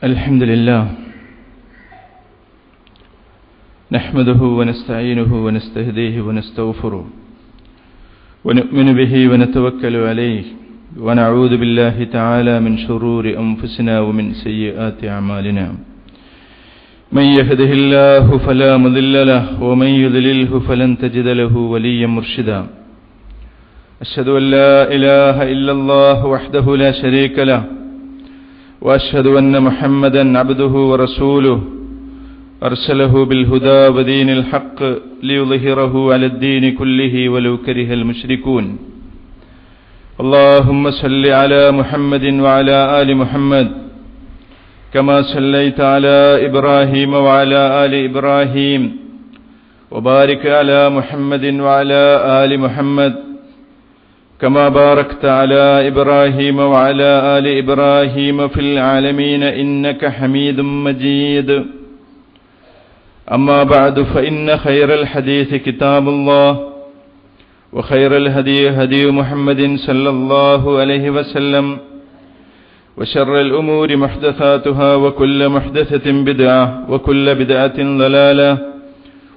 الحمد لله نحمده ونستعينه ونستهديه ونستغفره ونؤمن به ونتوكل عليه ونعوذ بالله تعالى من شرور أنفسنا ومن سيئات أعمالنا من يهده الله فلا مضل له ومن يضلله فلن تجد له وليا مرشدا أشهد أن لا إله إلا الله وحده لا شريك له وأشهد أن محمدا عبده ورسوله أرسله بالهدى ودين الحق ليظهره على الدين كله ولو كره المشركون اللهم صل على محمد وعلى آل محمد كما صليت على إبراهيم وعلى آل إبراهيم وبارك على محمد وعلى آل محمد كما باركت على إبراهيم وعلى آل إبراهيم في العالمين إنك حميد مجيد أما بعد فإن خير الحديث كتاب الله وخير الهدي هدي محمد صلى الله عليه وسلم وشر الأمور محدثاتها وكل محدثة بدعة وكل بدعة ضلالة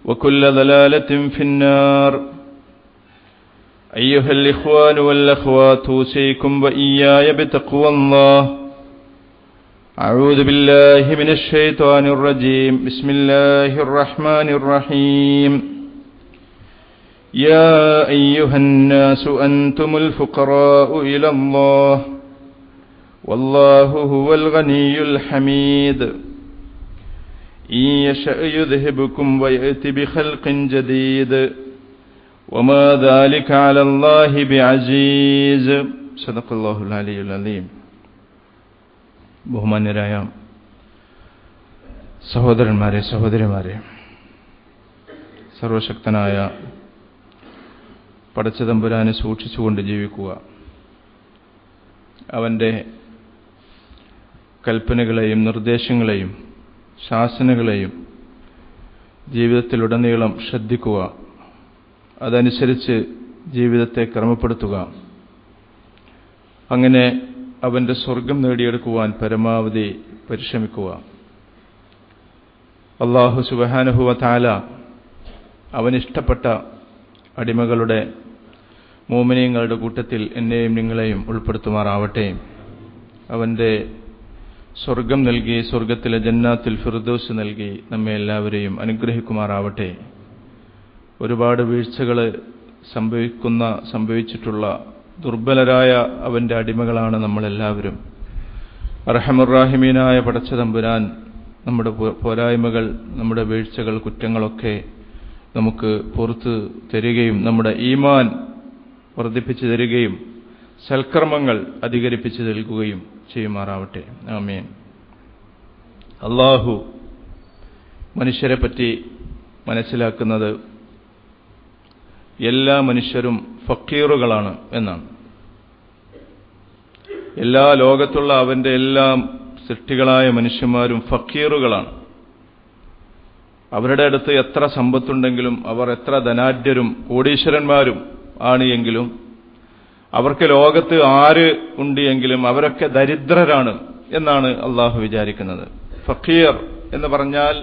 وكل ضلالة في النار أيها الإخوان والأخوات أوصيكم وإياي بتقوى الله أعوذ بالله من الشيطان الرجيم بسم الله الرحمن الرحيم يا أيها الناس أنتم الفقراء إلى الله والله هو الغني الحميد إن يشأ يذهبكم ويأتي بخلق جديد وما ذلك على الله بعزيز صدق الله العلي العظيم. ബഹുമാന്യരായ സഹോദരന്മാരെ, സഹോദരിമാരെ, സർവശക്തനായ പടച്ചതമ്പുരാനെ സൂക്ഷിച്ചുകൊണ്ട് ജീവിക്കുക, അവൻ്റെ കൽപ്പനകളെയും നിർദ്ദേശങ്ങളെയും ശാസനകളെയും ജീവിതത്തിലുടനീളം ശ്രദ്ധിക്കുക, അതനുസരിച്ച് ജീവിതത്തെ ക്രമപ്പെടുത്തുക, അങ്ങനെ അവൻ്റെ സ്വർഗം നേടിയെടുക്കുവാൻ പരമാവധി പരിശ്രമിക്കുക. അല്ലാഹു സുബ്ഹാനഹു വ തആല അവനിഷ്ടപ്പെട്ട അടിമകളുടെ മുഅ്മിനീങ്ങളുടെ കൂട്ടത്തിൽ എന്നെയും നിങ്ങളെയും ഉൾപ്പെടുത്തുമാറാവട്ടെ. അവൻ്റെ സ്വർഗം നൽകി, സ്വർഗത്തിലെ ജന്നാത്തുൽ ഫിർദൗസ് നൽകി നമ്മെ എല്ലാവരെയും അനുഗ്രഹിക്കുമാറാവട്ടെ. ഒരുപാട് വീഴ്ചകൾ സംഭവിച്ചിട്ടുള്ള ദുർബലരായ അവൻ്റെ അടിമകളാണ് നമ്മളെല്ലാവരും. അർഹമുർ-റാഹിമീനായ പടച്ചതമ്പുരാൻ നമ്മുടെ പോരായ്മകൾ, നമ്മുടെ വീഴ്ചകൾ, കുറ്റങ്ങളൊക്കെ നമുക്ക് പുറത്തു തരികയും നമ്മുടെ ഈമാൻ വർദ്ധിപ്പിച്ചു തരികയും സൽക്കർമ്മങ്ങൾ അധികരിപ്പിച്ചു നൽകുകയും ചെയ്യുമാറാവട്ടെ. ആമീൻ. അല്ലാഹു മനുഷ്യരെ പറ്റി മനസ്സിലാക്കുന്നത് എല്ലാ മനുഷ്യരും ഫക്കീറുകളാണ് എന്നാണ്. എല്ലാ ലോകത്തുള്ള അവന്റെ എല്ലാ സൃഷ്ടികളായ മനുഷ്യന്മാരും ഫക്കീറുകളാണ്. അവരുടെ അടുത്ത് എത്ര സമ്പത്തുണ്ടെങ്കിലും, അവർ എത്ര ധനാഢ്യരും കോടീശ്വരന്മാരും ആണ് എങ്കിലും, അവർക്ക് ലോകത്ത് ആര് ഉണ്ട് എങ്കിലും അവരൊക്കെ ദരിദ്രരാണ് എന്നാണ് അള്ളാഹു വിചാരിക്കുന്നത്. ഫക്കീർ എന്ന് പറഞ്ഞാൽ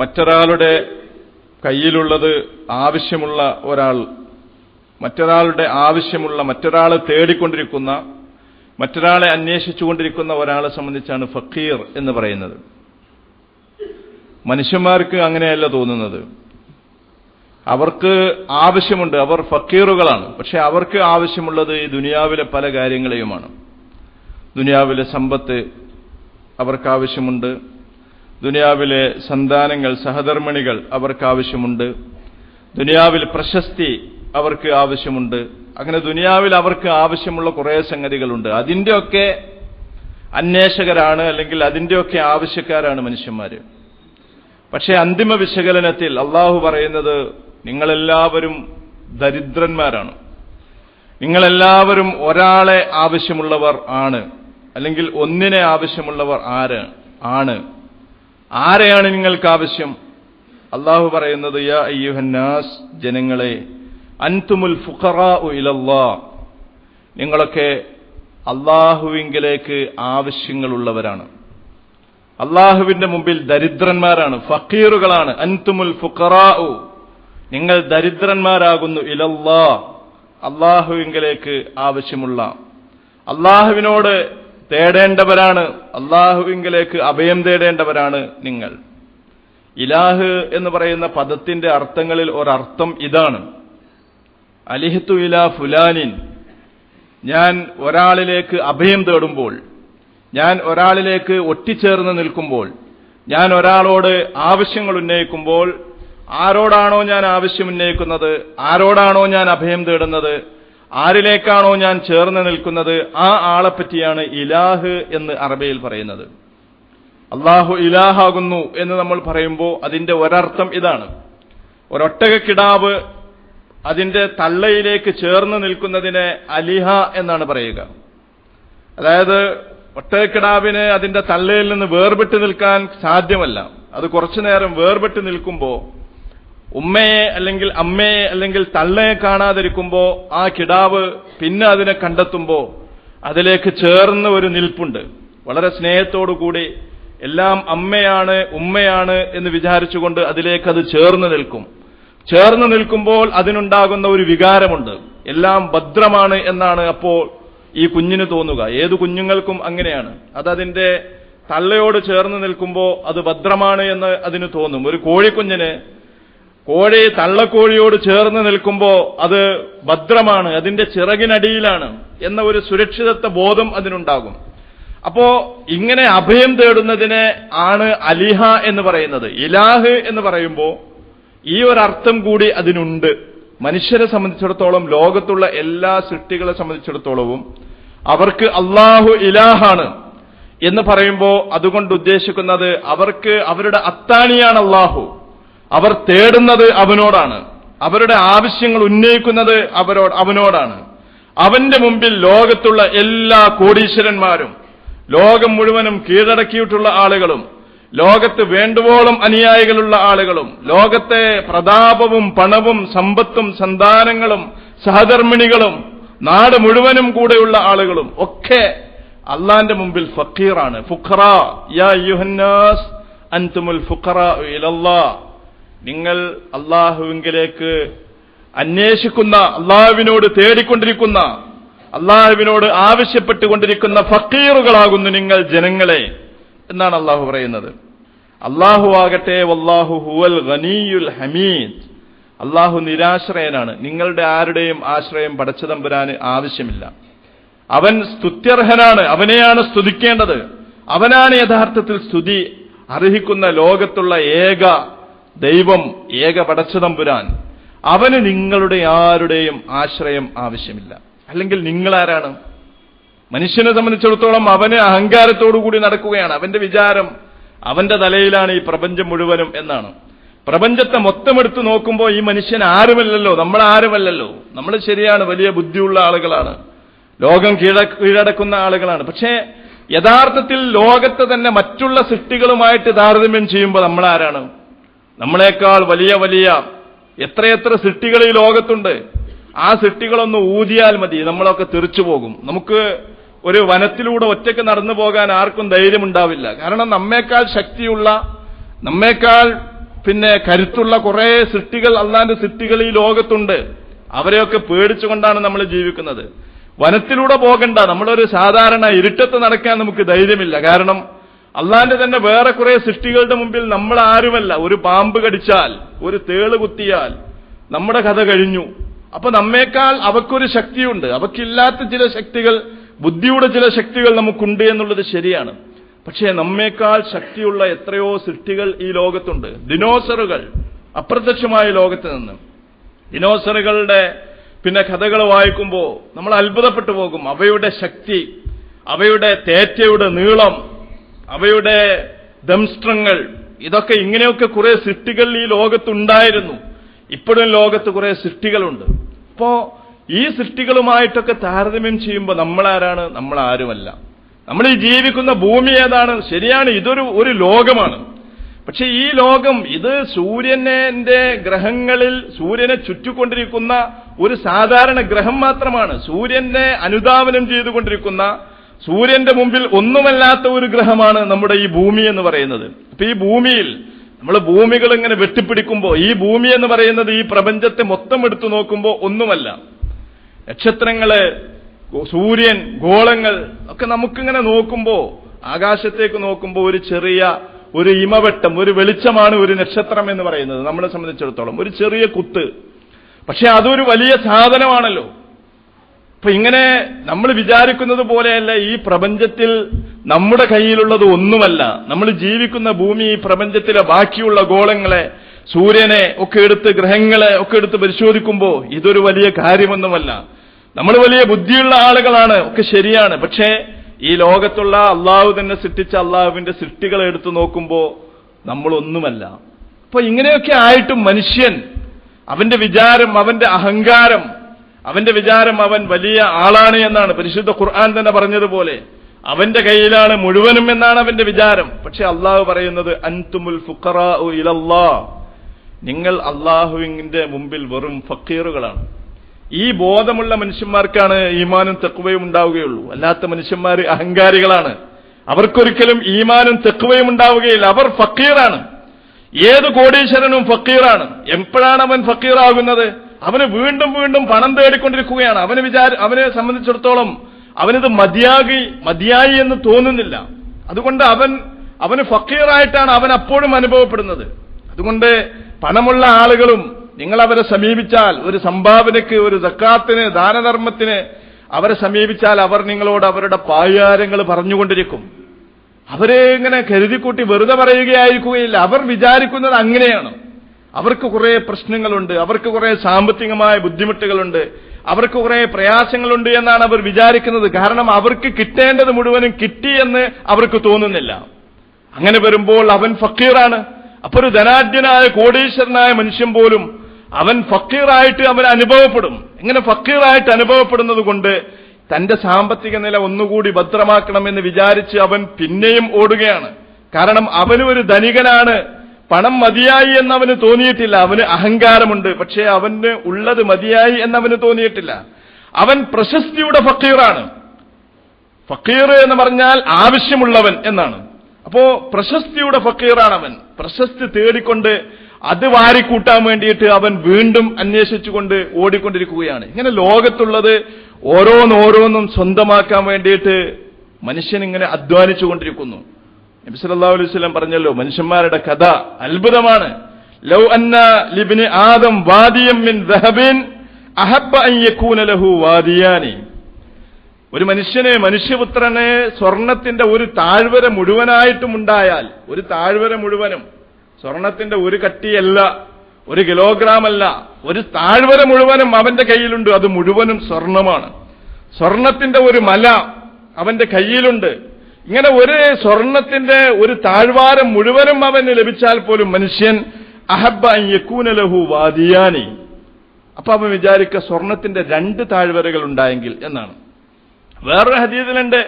മറ്റൊരാളുടെ കയ്യിലുള്ളത് ആവശ്യമുള്ള ഒരാൾ, മറ്റൊരാളുടെ ആവശ്യമുള്ള, മറ്റൊരാളെ തേടിക്കൊണ്ടിരിക്കുന്ന, മറ്റൊരാളെ അന്വേഷിച്ചുകൊണ്ടിരിക്കുന്ന ഒരാളെ സംബന്ധിച്ചാണ് ഫക്കീർ എന്ന് പറയുന്നത്. മനുഷ്യന്മാർക്ക് അങ്ങനെയല്ല തോന്നുന്നത്. അവർക്ക് ആവശ്യമുണ്ട്, അവർ ഫക്കീറുകളാണ്. പക്ഷെ അവർക്ക് ആവശ്യമുള്ളത് ഈ ദുനിയാവിലെ പല കാര്യങ്ങളെയുമാണ്. ദുനിയാവിലെ സമ്പത്ത് അവർക്ക് ആവശ്യമുണ്ട്, ദുനിയാവിലെ സന്താനങ്ങൾ, സഹധർമ്മിണികൾ അവർക്ക് ആവശ്യമുണ്ട്, ദുനിയാവിൽ പ്രശസ്തി അവർക്ക് ആവശ്യമുണ്ട്. അങ്ങനെ ദുനിയാവിൽ അവർക്ക് ആവശ്യമുള്ള കുറേ സംഗതികളുണ്ട്. അതിൻ്റെയൊക്കെ അന്വേഷകരാണ്, അല്ലെങ്കിൽ അതിൻ്റെയൊക്കെ ആവശ്യക്കാരാണ് മനുഷ്യന്മാര്. പക്ഷെ അന്തിമ വിശകലനത്തിൽ അള്ളാഹു പറയുന്നത് നിങ്ങളെല്ലാവരും ദരിദ്രന്മാരാണ്, നിങ്ങളെല്ലാവരും ഒരാളെ ആവശ്യമുള്ളവർ ആണ്, അല്ലെങ്കിൽ ഒന്നിനെ ആവശ്യമുള്ളവർ ആണ്. ആരെയാണ് നിങ്ങൾക്ക് ആവശ്യം? അള്ളാഹു പറയുന്നത് യാ അയ്യുഹന്നാസ്, ജനങ്ങളെ, അൻതുമുൽ ഫുഖറാഉ ഇലല്ലാഹ്, നിങ്ങളൊക്കെ അള്ളാഹുവിങ്കിലേക്ക് ആവശ്യങ്ങളുള്ളവരാണ്. അള്ളാഹുവിന്റെ മുമ്പിൽ ദരിദ്രന്മാരാണ്, ഫക്കീറുകളാണ്. അൻതുമുൽ ഫുഖറാഉ, നിങ്ങൾ ദരിദ്രന്മാരാകുന്നു. ഇലല്ലാഹ്, അള്ളാഹുവിങ്കലേക്ക് ആവശ്യമുള്ള, അള്ളാഹുവിനോട് തേടേണ്ടവരാണ്, അള്ളാഹുവിങ്കലേക്ക് അഭയം തേടേണ്ടവരാണ് നിങ്ങൾ. ഇലാഹ് എന്ന് പറയുന്ന പദത്തിന്റെ അർത്ഥങ്ങളിൽ ഒരർത്ഥം ഇതാണ്. അലിഹ്തു ഇലാ ഫുലാനിൻ, ഞാൻ ഒരാളിലേക്ക് അഭയം തേടുമ്പോൾ, ഞാൻ ഒരാളിലേക്ക് ഒട്ടിച്ചേർന്ന് നിൽക്കുമ്പോൾ, ഞാൻ ഒരാളോട് ആവശ്യങ്ങൾ ഉന്നയിക്കുമ്പോൾ, ആരോടാണോ ഞാൻ ആവശ്യം ഉന്നയിക്കുന്നത്, ആരോടാണോ ഞാൻ അഭയം തേടുന്നത്, ആരിലേക്കാണോ ഞാൻ ചേർന്ന് നിൽക്കുന്നത്, ആ ആളെപ്പറ്റിയാണ് ഇലാഹ് എന്ന് അറബിയിൽ പറയുന്നത്. അള്ളാഹു ഇലാഹാകുന്നു എന്ന് നമ്മൾ പറയുമ്പോൾ അതിന്റെ ഒരർത്ഥം ഇതാണ്. ഒരൊട്ടകക്കിടാവ് അതിന്റെ തള്ളയിലേക്ക് ചേർന്ന് നിൽക്കുന്നതിനെ അലിഹ എന്നാണ് പറയുക. അതായത് ഒട്ടകക്കിടാവിന് അതിന്റെ തള്ളയിൽ നിന്ന് വേർപെട്ട് നിൽക്കാൻ സാധ്യമല്ല. അത് കുറച്ചു നേരം വേർപെട്ട് നിൽക്കുമ്പോൾ ഉമ്മയെ അല്ലെങ്കിൽ അമ്മയെ അല്ലെങ്കിൽ തള്ളയെ കാണാതിരിക്കുമ്പോ ആ കിടാവ് പിന്നെ അതിനെ കണ്ടെത്തുമ്പോ അതിലേക്ക് ചേർന്ന് ഒരു നിൽപ്പുണ്ട്. വളരെ സ്നേഹത്തോടുകൂടി എല്ലാം അമ്മയാണ് ഉമ്മയാണ് എന്ന് വിചാരിച്ചുകൊണ്ട് അതിലേക്ക് അത് ചേർന്ന് നിൽക്കും. ചേർന്ന് നിൽക്കുമ്പോൾ അതിനുണ്ടാകുന്ന ഒരു വികാരമുണ്ട്, എല്ലാം ഭദ്രമാണ് എന്നാണ് അപ്പോൾ ഈ കുഞ്ഞിന് തോന്നുക. ഏതു കുഞ്ഞുങ്ങൾക്കും അങ്ങനെയാണ്. അതതിന്റെ തള്ളയോട് ചേർന്ന് നിൽക്കുമ്പോൾ അത് ഭദ്രമാണ് എന്ന് അതിന് തോന്നും. ഒരു കോഴിക്കുഞ്ഞിന് കോഴി തള്ളക്കോഴിയോട് ചേർന്ന് നിൽക്കുമ്പോൾ അത് ഭദ്രമാണ്, അതിന്റെ ചിറകിനടിയിലാണ് എന്ന ഒരു സുരക്ഷിതത്വ ബോധം അതിനുണ്ടാകും. അപ്പോ ഇങ്ങനെ അഭയം തേടുന്നതിനെ ആണ് അലിഹ എന്ന് പറയുന്നത്. ഇലാഹ് എന്ന് പറയുമ്പോൾ ഈ ഒരർത്ഥം കൂടി അതിനുണ്ട്. മനുഷ്യരെ സംബന്ധിച്ചിടത്തോളം, ലോകത്തുള്ള എല്ലാ സൃഷ്ടികളെ സംബന്ധിച്ചിടത്തോളവും അവർക്ക് അള്ളാഹു ഇലാഹാണ് എന്ന് പറയുമ്പോൾ അതുകൊണ്ട് ഉദ്ദേശിക്കുന്നത് അവർക്ക് അവരുടെ അത്താണിയാണ് അള്ളാഹു. അവർ തേടുന്നത് അവനോടാണ്, അവരുടെ ആവശ്യങ്ങൾ ഉന്നയിക്കുന്നത് അവനോടാണ്. അവന്റെ മുമ്പിൽ ലോകത്തുള്ള എല്ലാ കോടീശ്വരന്മാരും, ലോകം മുഴുവനും കീഴടക്കിയിട്ടുള്ള ആളുകളും, ലോകത്ത് വേണ്ടുവോളം അനുയായികളുള്ള ആളുകളും, ലോകത്തെ പ്രതാപവും പണവും സമ്പത്തും സന്താനങ്ങളും സഹധർമ്മിണികളും നാട് മുഴുവനും കൂടെയുള്ള ആളുകളും ഒക്കെ അള്ളാന്റെ മുമ്പിൽ ഫക്കീറാണ്. ഫുഖറാ യാ അയ്യുഹന്നാസ് അൻതുമുൽ ഫുഖറാ ഇലല്ലാഹ്, നിങ്ങൾ അള്ളാഹുവിലേക്ക് അന്വേഷിക്കുന്ന, അള്ളാഹുവിനോട് തേടിക്കൊണ്ടിരിക്കുന്ന, അള്ളാഹുവിനോട് ആവശ്യപ്പെട്ടുകൊണ്ടിരിക്കുന്ന ഫക്കീറുകളാകുന്നു നിങ്ങൾ ജനങ്ങളെ എന്നാണ് അള്ളാഹു പറയുന്നത്. അള്ളാഹു ആകട്ടെ വല്ലാഹു ഹുവൽ ഗനിയുൽ ഹമീദ്, അള്ളാഹു നിരാശ്രയനാണ്. നിങ്ങളുടെ ആരുടെയും ആശ്രയം പടച്ചതമ്പുരാന് ആവശ്യമില്ല. അവൻ സ്തുത്യർഹനാണ്, അവനെയാണ് സ്തുതിക്കേണ്ടത്. അവനാണ് യഥാർത്ഥത്തിൽ സ്തുതി അർഹിക്കുന്ന ലോകത്തുള്ള ഏക ദൈവം, ഏക പടച്ചതമ്പുരാൻ. അവന് നിങ്ങളുടെ ആരുടെയും ആശ്രയം ആവശ്യമില്ല. അല്ലെങ്കിൽ നിങ്ങളാരാണ്? മനുഷ്യനെ സംബന്ധിച്ചിടത്തോളം അവന് അഹങ്കാരത്തോടുകൂടി നടക്കുകയാണ്. അവന്റെ വിചാരം അവന്റെ തലയിലാണ് ഈ പ്രപഞ്ചം മുഴുവനും എന്നാണ്. പ്രപഞ്ചത്തെ മൊത്തം എടുത്തു നോക്കുമ്പോൾ ഈ മനുഷ്യൻ ആരുമല്ലല്ലോ, നമ്മളാരുമല്ലല്ലോ. നമ്മൾ ശരിയാണ്, വലിയ ബുദ്ധിയുള്ള ആളുകളാണ്, ലോകം കീഴടക്കുന്ന ആളുകളാണ്. പക്ഷേ യഥാർത്ഥത്തിൽ ലോകത്തെ തന്നെ മറ്റുള്ള സൃഷ്ടികളുമായിട്ട് താരതമ്യം ചെയ്യുമ്പോൾ നമ്മളാരാണ്? നമ്മളെക്കാൾ വലിയ വലിയ എത്രയെത്ര സൃഷ്ടികൾ ഈ ലോകത്തുണ്ട്. ആ സൃഷ്ടികളൊന്ന് ഊതിയാൽ മതി, നമ്മളൊക്കെ തെറിച്ചു പോകും. നമുക്ക് ഒരു വനത്തിലൂടെ ഒറ്റയ്ക്ക് നടന്നു പോകാൻ ആർക്കും ധൈര്യമുണ്ടാവില്ല. കാരണം നമ്മേക്കാൾ ശക്തിയുള്ള, നമ്മേക്കാൾ കരുത്തുള്ള കുറെ സൃഷ്ടികൾ, അള്ളാന്റെ സൃഷ്ടികൾ ഈ ലോകത്തുണ്ട്. അവരെയൊക്കെ പേടിച്ചുകൊണ്ടാണ് നമ്മൾ ജീവിക്കുന്നത്. വനത്തിലൂടെ പോകണ്ട, നമ്മളൊരു സാധാരണ ഇരുട്ടത്ത് നടക്കാൻ നമുക്ക് ധൈര്യമില്ല. കാരണം അള്ളാന്റെ തന്നെ വേറെ കുറെ സൃഷ്ടികളുടെ മുമ്പിൽ നമ്മൾ ആരുമല്ല. ഒരു പാമ്പ് കടിച്ചാൽ, ഒരു തേള് കുത്തിയാൽ നമ്മുടെ കഥ കഴിഞ്ഞു. അപ്പൊ നമ്മേക്കാൾ അവക്കൊരു ശക്തിയുണ്ട്, അവക്കില്ലാത്ത ചില ശക്തികൾ, ബുദ്ധിയുടെ ചില ശക്തികൾ നമുക്കുണ്ട് എന്നുള്ളത് ശരിയാണ്. പക്ഷേ നമ്മേക്കാൾ ശക്തിയുള്ള എത്രയോ സൃഷ്ടികൾ ഈ ലോകത്തുണ്ട്. ദിനോസറുകൾ അപ്രത്യക്ഷമായ ലോകത്ത് നിന്ന്, ദിനോസറുകളുടെ കഥകൾ വായിക്കുമ്പോൾ നമ്മൾ അത്ഭുതപ്പെട്ടു പോകും. അവയുടെ ശക്തി, അവയുടെ തേറ്റയുടെ നീളം, അവയുടെ ദംഷ്ട്രങ്ങൾ, ഇതൊക്കെ ഇങ്ങനെയൊക്കെ കുറെ സൃഷ്ടികൾ ഈ ലോകത്തുണ്ടായിരുന്നു. ഇപ്പോഴും ലോകത്ത് കുറെ സൃഷ്ടികളുണ്ട്. അപ്പോ ഈ സൃഷ്ടികളുമായിട്ടൊക്കെ താരതമ്യം ചെയ്യുമ്പോൾ നമ്മളാരാണ്? നമ്മളാരുമല്ല. നമ്മൾ ഈ ജീവിക്കുന്ന ഭൂമി ഏതാണ്? ശരിയാണ്, ഇതൊരു ലോകമാണ്. പക്ഷെ ഈ ലോകം, ഇത് സൂര്യന്റെ ഗ്രഹങ്ങളിൽ സൂര്യനെ ചുറ്റിക്കൊണ്ടിരിക്കുന്ന ഒരു സാധാരണ ഗ്രഹം മാത്രമാണ്. സൂര്യനെ അനുധാവനം ചെയ്തുകൊണ്ടിരിക്കുന്ന, സൂര്യന്റെ മുമ്പിൽ ഒന്നുമല്ലാത്ത ഒരു ഗ്രഹമാണ് നമ്മുടെ ഈ ഭൂമി എന്ന് പറയുന്നത്. അപ്പൊ ഈ ഭൂമിയിൽ നമ്മൾ ഭൂമികൾ ഇങ്ങനെ വെട്ടിപ്പിടിക്കുമ്പോൾ ഈ ഭൂമി എന്ന് പറയുന്നത് ഈ പ്രപഞ്ചത്തെ മൊത്തം എടുത്തു നോക്കുമ്പോൾ ഒന്നുമല്ല. നക്ഷത്രങ്ങള്, സൂര്യൻ, ഗോളങ്ങൾ ഒക്കെ നമുക്കിങ്ങനെ നോക്കുമ്പോൾ, ആകാശത്തേക്ക് നോക്കുമ്പോൾ ഒരു ചെറിയ ഒരു ഇമവെട്ടം, ഒരു വെളിച്ചമാണ് ഒരു നക്ഷത്രം എന്ന് പറയുന്നത്. നമ്മളെ സംബന്ധിച്ചിടത്തോളം ഒരു ചെറിയ കുത്ത്, പക്ഷെ അതൊരു വലിയ സാധനമാണല്ലോ. അപ്പൊ ഇങ്ങനെ നമ്മൾ വിചാരിക്കുന്നത് പോലെയല്ല ഈ പ്രപഞ്ചത്തിൽ നമ്മുടെ കയ്യിലുള്ളത് ഒന്നുമല്ല. നമ്മൾ ജീവിക്കുന്ന ഭൂമി, ഈ പ്രപഞ്ചത്തിലെ ബാക്കിയുള്ള ഗോളങ്ങളെ, സൂര്യനെ ഒക്കെ എടുത്ത്, ഗ്രഹങ്ങളെ ഒക്കെ എടുത്ത് പരിശോധിക്കുമ്പോൾ ഇതൊരു വലിയ കാര്യമൊന്നുമല്ല. നമ്മൾ വലിയ ബുദ്ധിയുള്ള ആളുകളാണ്, ഒക്കെ ശരിയാണ്. പക്ഷേ ഈ ലോകത്തുള്ള അള്ളാഹു തന്നെ സൃഷ്ടിച്ച അള്ളാഹുവിന്റെ സൃഷ്ടികളെ എടുത്തു നോക്കുമ്പോൾ നമ്മളൊന്നുമല്ല. അപ്പൊ ഇങ്ങനെയൊക്കെ ആയിട്ടും മനുഷ്യൻ, അവന്റെ വിചാരം, അവന്റെ അഹങ്കാരം, അവന്റെ വിചാരം അവൻ വലിയ ആളാണ് എന്നാണ് പരിശുദ്ധ ഖുർആൻ തന്നെ പറഞ്ഞതുപോലെ. അവന്റെ കയ്യിലാണ് മുഴുവനും എന്നാണ് അവന്റെ വിചാരം. പക്ഷെ അള്ളാഹു പറയുന്നത് അൻതുമുൽ ഫുഖറാഉ ഇലല്ലാഹ്, നിങ്ങൾ അള്ളാഹുവിന്റെ മുമ്പിൽ വെറും ഫക്കീറുകളാണ്. ഈ ബോധമുള്ള മനുഷ്യന്മാർക്കാണ് ഈമാനും തഖ്വയും ഉണ്ടാവുകയുള്ളൂ. അല്ലാത്ത മനുഷ്യന്മാർ അഹങ്കാരികളാണ്. അവർക്കൊരിക്കലും ഈമാനും തഖ്വയും ഉണ്ടാവുകയില്ല. അവർ ഫക്കീറാണ്. ഏത് കോടീശ്വരനും ഫക്കീറാണ്. എപ്പോഴാണ് അവൻ ഫക്കീറാകുന്നത്? അവന് വീണ്ടും വീണ്ടും പണം തേടിക്കൊണ്ടിരിക്കുകയാണ്. അവനെ സംബന്ധിച്ചിടത്തോളം അവനിത് മതിയായി എന്ന് തോന്നുന്നില്ല. അതുകൊണ്ട് അവന് ഫക്കീറായിട്ടാണ് അവൻ അപ്പോഴും അനുഭവപ്പെടുന്നത്. അതുകൊണ്ട് പണമുള്ള ആളുകളും നിങ്ങൾ അവരെ സമീപിച്ചാൽ, ഒരു സംഭാവനയ്ക്ക്, ഒരു സക്കാത്തിന്, ദാനധർമ്മത്തിന് അവരെ സമീപിച്ചാൽ അവർ നിങ്ങളോട് അവരുടെ പായാരങ്ങൾ പറഞ്ഞുകൊണ്ടിരിക്കും. അവരെ ഇങ്ങനെ കരുതിക്കൂട്ടി വെറുതെ പറയുകയായിരിക്കുകയില്ല. അവർ വിചാരിക്കുന്നത് അങ്ങനെയാണ്. അവർക്ക് കുറെ പ്രശ്നങ്ങളുണ്ട്, അവർക്ക് കുറെ സാമ്പത്തികമായ ബുദ്ധിമുട്ടുകളുണ്ട്, അവർക്ക് കുറെ പ്രയാസങ്ങളുണ്ട് എന്നാണ് അവർ വിചാരിക്കുന്നത്. കാരണം അവർക്ക് കിട്ടേണ്ടത് മുഴുവനും കിട്ടിയെന്ന് അവർക്ക് തോന്നുന്നില്ല. അങ്ങനെ വരുമ്പോൾ അവൻ ഫക്കീറാണ്. അപ്പൊ ഒരു ധനാഢ്യനായ കോടീശ്വരനായ മനുഷ്യൻ പോലും അവൻ ഫക്കീറായിട്ട് അവൻ അനുഭവപ്പെടും. ഇങ്ങനെ ഫക്കീറായിട്ട് അനുഭവപ്പെടുന്നത് കൊണ്ട് തന്റെ സാമ്പത്തിക നില ഒന്നുകൂടി ഭദ്രമാക്കണമെന്ന് വിചാരിച്ച് അവൻ പിന്നെയും ഓടുകയാണ്. കാരണം അവന് ഒരു ധനികനാണ്, പണം മതിയായി എന്നവന് തോന്നിയിട്ടില്ല. അവന് അഹങ്കാരമുണ്ട്, പക്ഷേ അവന് ഉള്ളത് മതിയായി എന്നവന് തോന്നിയിട്ടില്ല. അവൻ പ്രശസ്തിയുടെ ഫക്കീറാണ്. ഫക്കീർ എന്ന് പറഞ്ഞാൽ ആവശ്യമുള്ളവൻ എന്നാണ്. അപ്പോ പ്രശസ്തിയുടെ ഫക്കീറാണ് അവൻ. പ്രശസ്തി തേടിക്കൊണ്ട് അത് വാരിക്കൂട്ടാൻ വേണ്ടിയിട്ട് അവൻ വീണ്ടും അന്വേഷിച്ചുകൊണ്ട് ഓടിക്കൊണ്ടിരിക്കുകയാണ്. ഇങ്ങനെ ലോകത്തുള്ളത് ഓരോന്നോരോന്നും സ്വന്തമാക്കാൻ വേണ്ടിയിട്ട് മനുഷ്യൻ ഇങ്ങനെ അധ്വാനിച്ചുകൊണ്ടിരിക്കുന്നു. നബി സല്ലല്ലാഹു അലൈഹി വസല്ലം പറഞ്ഞല്ലോ, മനുഷ്യന്മാരുടെ കഥ അത്ഭുതമാണ്. ലൗ അന്ന ലിബ്നി ആദം വാദിയം മിൻ ദഹബിൻ അഹബ്ബ അൻ യകൂന ലഹു വാദിയാനി. ഒരു മനുഷ്യപുത്രനെ സ്വർണത്തിന്റെ ഒരു താഴ്വര മുഴുവനായിട്ടും ഉണ്ടായാൽ, ഒരു താഴ്വര മുഴുവനും, സ്വർണത്തിന്റെ ഒരു കട്ടിയല്ല, ഒരു കിലോഗ്രാം അല്ല, ഒരു താഴ്വര മുഴുവനും അവന്റെ കയ്യിലുണ്ട്. അത് മുഴുവനും സ്വർണമാണ്. സ്വർണത്തിന്റെ ഒരു മല അവന്റെ കയ്യിലുണ്ട്. ഇങ്ങനെ ഒരു സ്വർണത്തിന്റെ ഒരു താഴ്വാരം മുഴുവനും അവന് ലഭിച്ചാൽ പോലും മനുഷ്യൻ അഹബ്ബ അൻ യകൂന ലഹു വാദിയാനി. അപ്പൊ അവൻ വിചാരിക്കുക സ്വർണത്തിന്റെ 2 താഴ്വരകൾ ഉണ്ടായെങ്കിൽ എന്നാണ്. വേറൊരു ഹദീസിലുണ്ട്,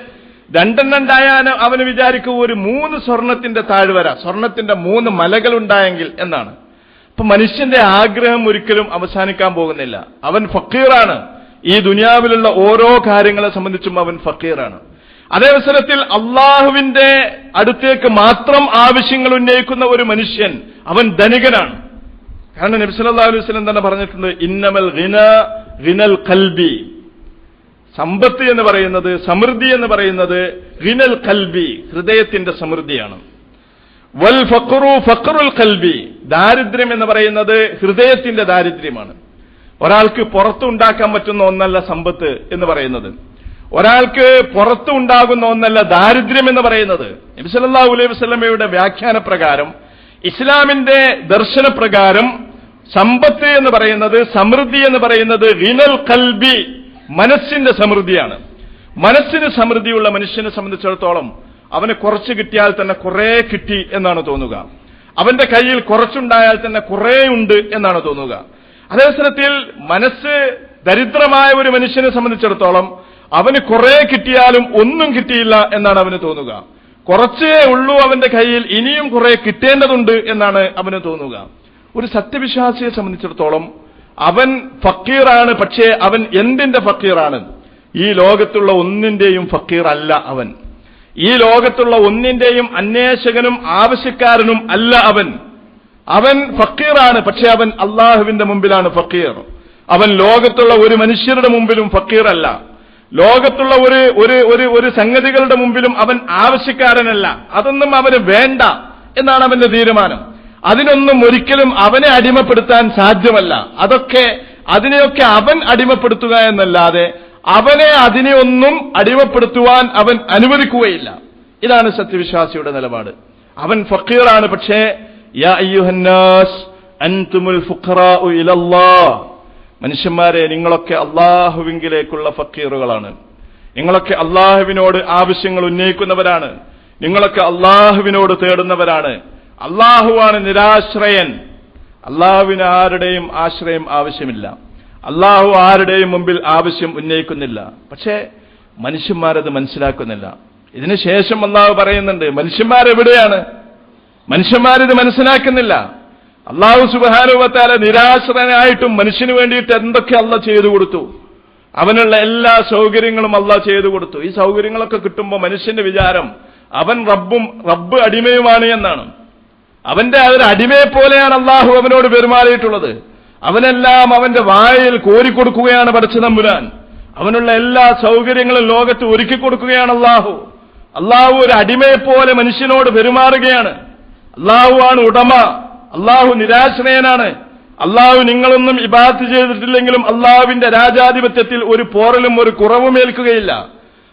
2 ഉണ്ടായാൽ അവന് വിചാരിക്കുക ഒരു 3 സ്വർണത്തിന്റെ താഴ്വര, സ്വർണത്തിന്റെ 3 മലകൾ ഉണ്ടായെങ്കിൽ എന്നാണ്. അപ്പൊ മനുഷ്യന്റെ ആഗ്രഹം ഒരിക്കലും അവസാനിക്കാൻ പോകുന്നില്ല. അവൻ ഫക്കീറാണ്. ഈ ദുനിയാവിലുള്ള ഓരോ കാര്യങ്ങളെ സംബന്ധിച്ചും അവൻ ഫക്കീറാണ്. അതേ അവസരത്തിൽ അള്ളാഹുവിന്റെ അടുത്തേക്ക് മാത്രം ആവശ്യങ്ങൾ ഉന്നയിക്കുന്ന ഒരു മനുഷ്യൻ അവൻ ധനികനാണ്. കാരണം നബി സല്ലല്ലാഹു അലൈഹി വസല്ലം തന്നെ പറഞ്ഞിട്ടുണ്ട്, ഇന്നമൽ ഗിനൽ ഖൽബി. സമ്പത്ത് എന്ന് പറയുന്നത്, സമൃദ്ധി എന്ന് പറയുന്നത് ഗിനൽ ഖൽബി, ഹൃദയത്തിന്റെ സമൃദ്ധിയാണ്. വൽ ഫഖ്റു ഫഖ്റുൽ ഖൽബി, ദാരിദ്ര്യം എന്ന് പറയുന്നത് ഹൃദയത്തിന്റെ ദാരിദ്ര്യമാണ്. ഒരാൾക്ക് പുറത്തുണ്ടാക്കാൻ പറ്റുന്ന ഒന്നല്ല സമ്പത്ത് എന്ന് പറയുന്നത്. ഒരാൾക്ക് പുറത്തുണ്ടാകുന്ന ഒന്നല്ല ദാരിദ്ര്യം എന്ന് പറയുന്നത്. നബി സല്ലല്ലാഹു അലൈഹി വസല്ലമയുടെ വ്യാഖ്യാന പ്രകാരം, ഇസ്ലാമിന്റെ ദർശനപ്രകാരം സമ്പത്ത് എന്ന് പറയുന്നത്, സമൃദ്ധി എന്ന് പറയുന്നത് ഗിനൽ ഖൽബി, മനസ്സിന്റെ സമൃദ്ധിയാണ്. മനസ്സിന് സമൃദ്ധിയുള്ള മനുഷ്യനെ സംബന്ധിച്ചിടത്തോളം അവന് കുറച്ച് കിട്ടിയാൽ തന്നെ കുറെ കിട്ടി എന്നാണ് തോന്നുക. അവന്റെ കയ്യിൽ കുറച്ചുണ്ടായാൽ തന്നെ കുറെ ഉണ്ട് എന്നാണ് തോന്നുക. അതേസമയത്തിൽ മനസ്സ് ദരിദ്രമായ ഒരു മനുഷ്യനെ സംബന്ധിച്ചിടത്തോളം അവന് കുറെ കിട്ടിയാലും ഒന്നും കിട്ടിയില്ല എന്നാണ് അവന് തോന്നുക. കുറച്ചേ ഉള്ളൂ അവന്റെ കയ്യിൽ, ഇനിയും കുറെ കിട്ടേണ്ടതുണ്ട് എന്നാണ് അവന് തോന്നുക. ഒരു സത്യവിശ്വാസിയെ സംബന്ധിച്ചിടത്തോളം അവൻ ഫക്കീറാണ്. പക്ഷേ അവൻ എന്തിന്റെ ഫക്കീറാണ്? ഈ ലോകത്തുള്ള ഒന്നിന്റെയും ഫക്കീർ അല്ല അവൻ. ഈ ലോകത്തുള്ള ഒന്നിന്റെയും അന്വേഷകനും ആവശ്യക്കാരനും അല്ല അവൻ. അവൻ ഫക്കീറാണ്, പക്ഷെ അവൻ അള്ളാഹുവിന്റെ മുമ്പിലാണ് ഫക്കീർ. അവൻ ലോകത്തുള്ള ഒരു മനുഷ്യരുടെ മുമ്പിലും ഫക്കീറല്ല. ലോകത്തുള്ള ഒരു സംഗതികളുടെ മുമ്പിലും അവൻ ആവശ്യക്കാരനല്ല. അതൊന്നും അവന് വേണ്ട എന്നാണ് അവന്റെ തീരുമാനം. അതിനൊന്നും ഒരിക്കലും അവനെ അടിമപ്പെടുത്താൻ സാധ്യമല്ല. അതിനെയൊക്കെ അവൻ അടിമപ്പെടുത്തുക എന്നല്ലാതെ അവനെ അതിനെയൊന്നും അടിമപ്പെടുത്തുവാൻ അവൻ അനുവദിക്കുകയില്ല. ഇതാണ് സത്യവിശ്വാസിയുടെ നിലപാട്. അവൻ ഫക്കീറാണ്, പക്ഷേ യാ അയ്യുഹന്നാസ് അൻതുമുൽ ഫുഖറാഉ ഇലല്ലാഹ്, മനുഷ്യന്മാരെ നിങ്ങളൊക്കെ അള്ളാഹുവിങ്കിലേക്കുള്ള ഫക്കീറുകളാണ്. നിങ്ങളൊക്കെ അള്ളാഹുവിനോട് ആവശ്യങ്ങൾ ഉന്നയിക്കുന്നവരാണ്. നിങ്ങളൊക്കെ അള്ളാഹുവിനോട് തേടുന്നവരാണ്. അള്ളാഹുവാണ് നിരാശ്രയൻ. അള്ളാഹുവിന് ആരുടെയും ആശ്രയം ആവശ്യമില്ല. അള്ളാഹു ആരുടെയും മുമ്പിൽ ആവശ്യം ഉന്നയിക്കുന്നില്ല. പക്ഷേ മനുഷ്യന്മാരത് മനസ്സിലാക്കുന്നില്ല. ഇതിനുശേഷം അള്ളാഹു പറയുന്നുണ്ട്, മനുഷ്യന്മാരെവിടെയാണ്? മനുഷ്യന്മാരിത് മനസ്സിലാക്കുന്നില്ല. അള്ളാഹു സുബ്ഹാനഹു വ തആല നിരാശ്രയനായിട്ടും മനുഷ്യന് വേണ്ടിയിട്ട് എന്തൊക്കെ അള്ളാഹ് ചെയ്തു കൊടുത്തു. അവനുള്ള എല്ലാ സൗകര്യങ്ങളും അള്ളാഹ് ചെയ്തു കൊടുത്തു. ഈ സൗകര്യങ്ങളൊക്കെ കിട്ടുമ്പോൾ മനുഷ്യന്റെ വിചാരം അവൻ റബ്ബ് അടിമയുമാണ് എന്നാണ്. അവന്റെ ഒരു അടിമയെ പോലെയാണ് അള്ളാഹു അവനോട് പെരുമാറിയിട്ടുള്ളത്. അവനെല്ലാം അവന്റെ വായിൽ കോരിക്കൊടുക്കുകയാണ് പടച്ച തമ്പുരാൻ. അവനുള്ള എല്ലാ സൗകര്യങ്ങളും ലോകത്ത് ഒരുക്കി കൊടുക്കുകയാണ് അള്ളാഹു. അള്ളാഹു ഒരു അടിമയെ പോലെ മനുഷ്യനോട് പെരുമാറുകയാണ്. അള്ളാഹു ആണ് ഉടമ. അള്ളാഹു നിരാശ്രയനാണ്. അള്ളാഹു നിങ്ങളൊന്നും ഇബാദത്ത് ചെയ്തിട്ടില്ലെങ്കിലും അള്ളാഹുവിന്റെ രാജാധിപത്യത്തിൽ ഒരു പോറലും ഒരു കുറവും ഏൽക്കുകയില്ല.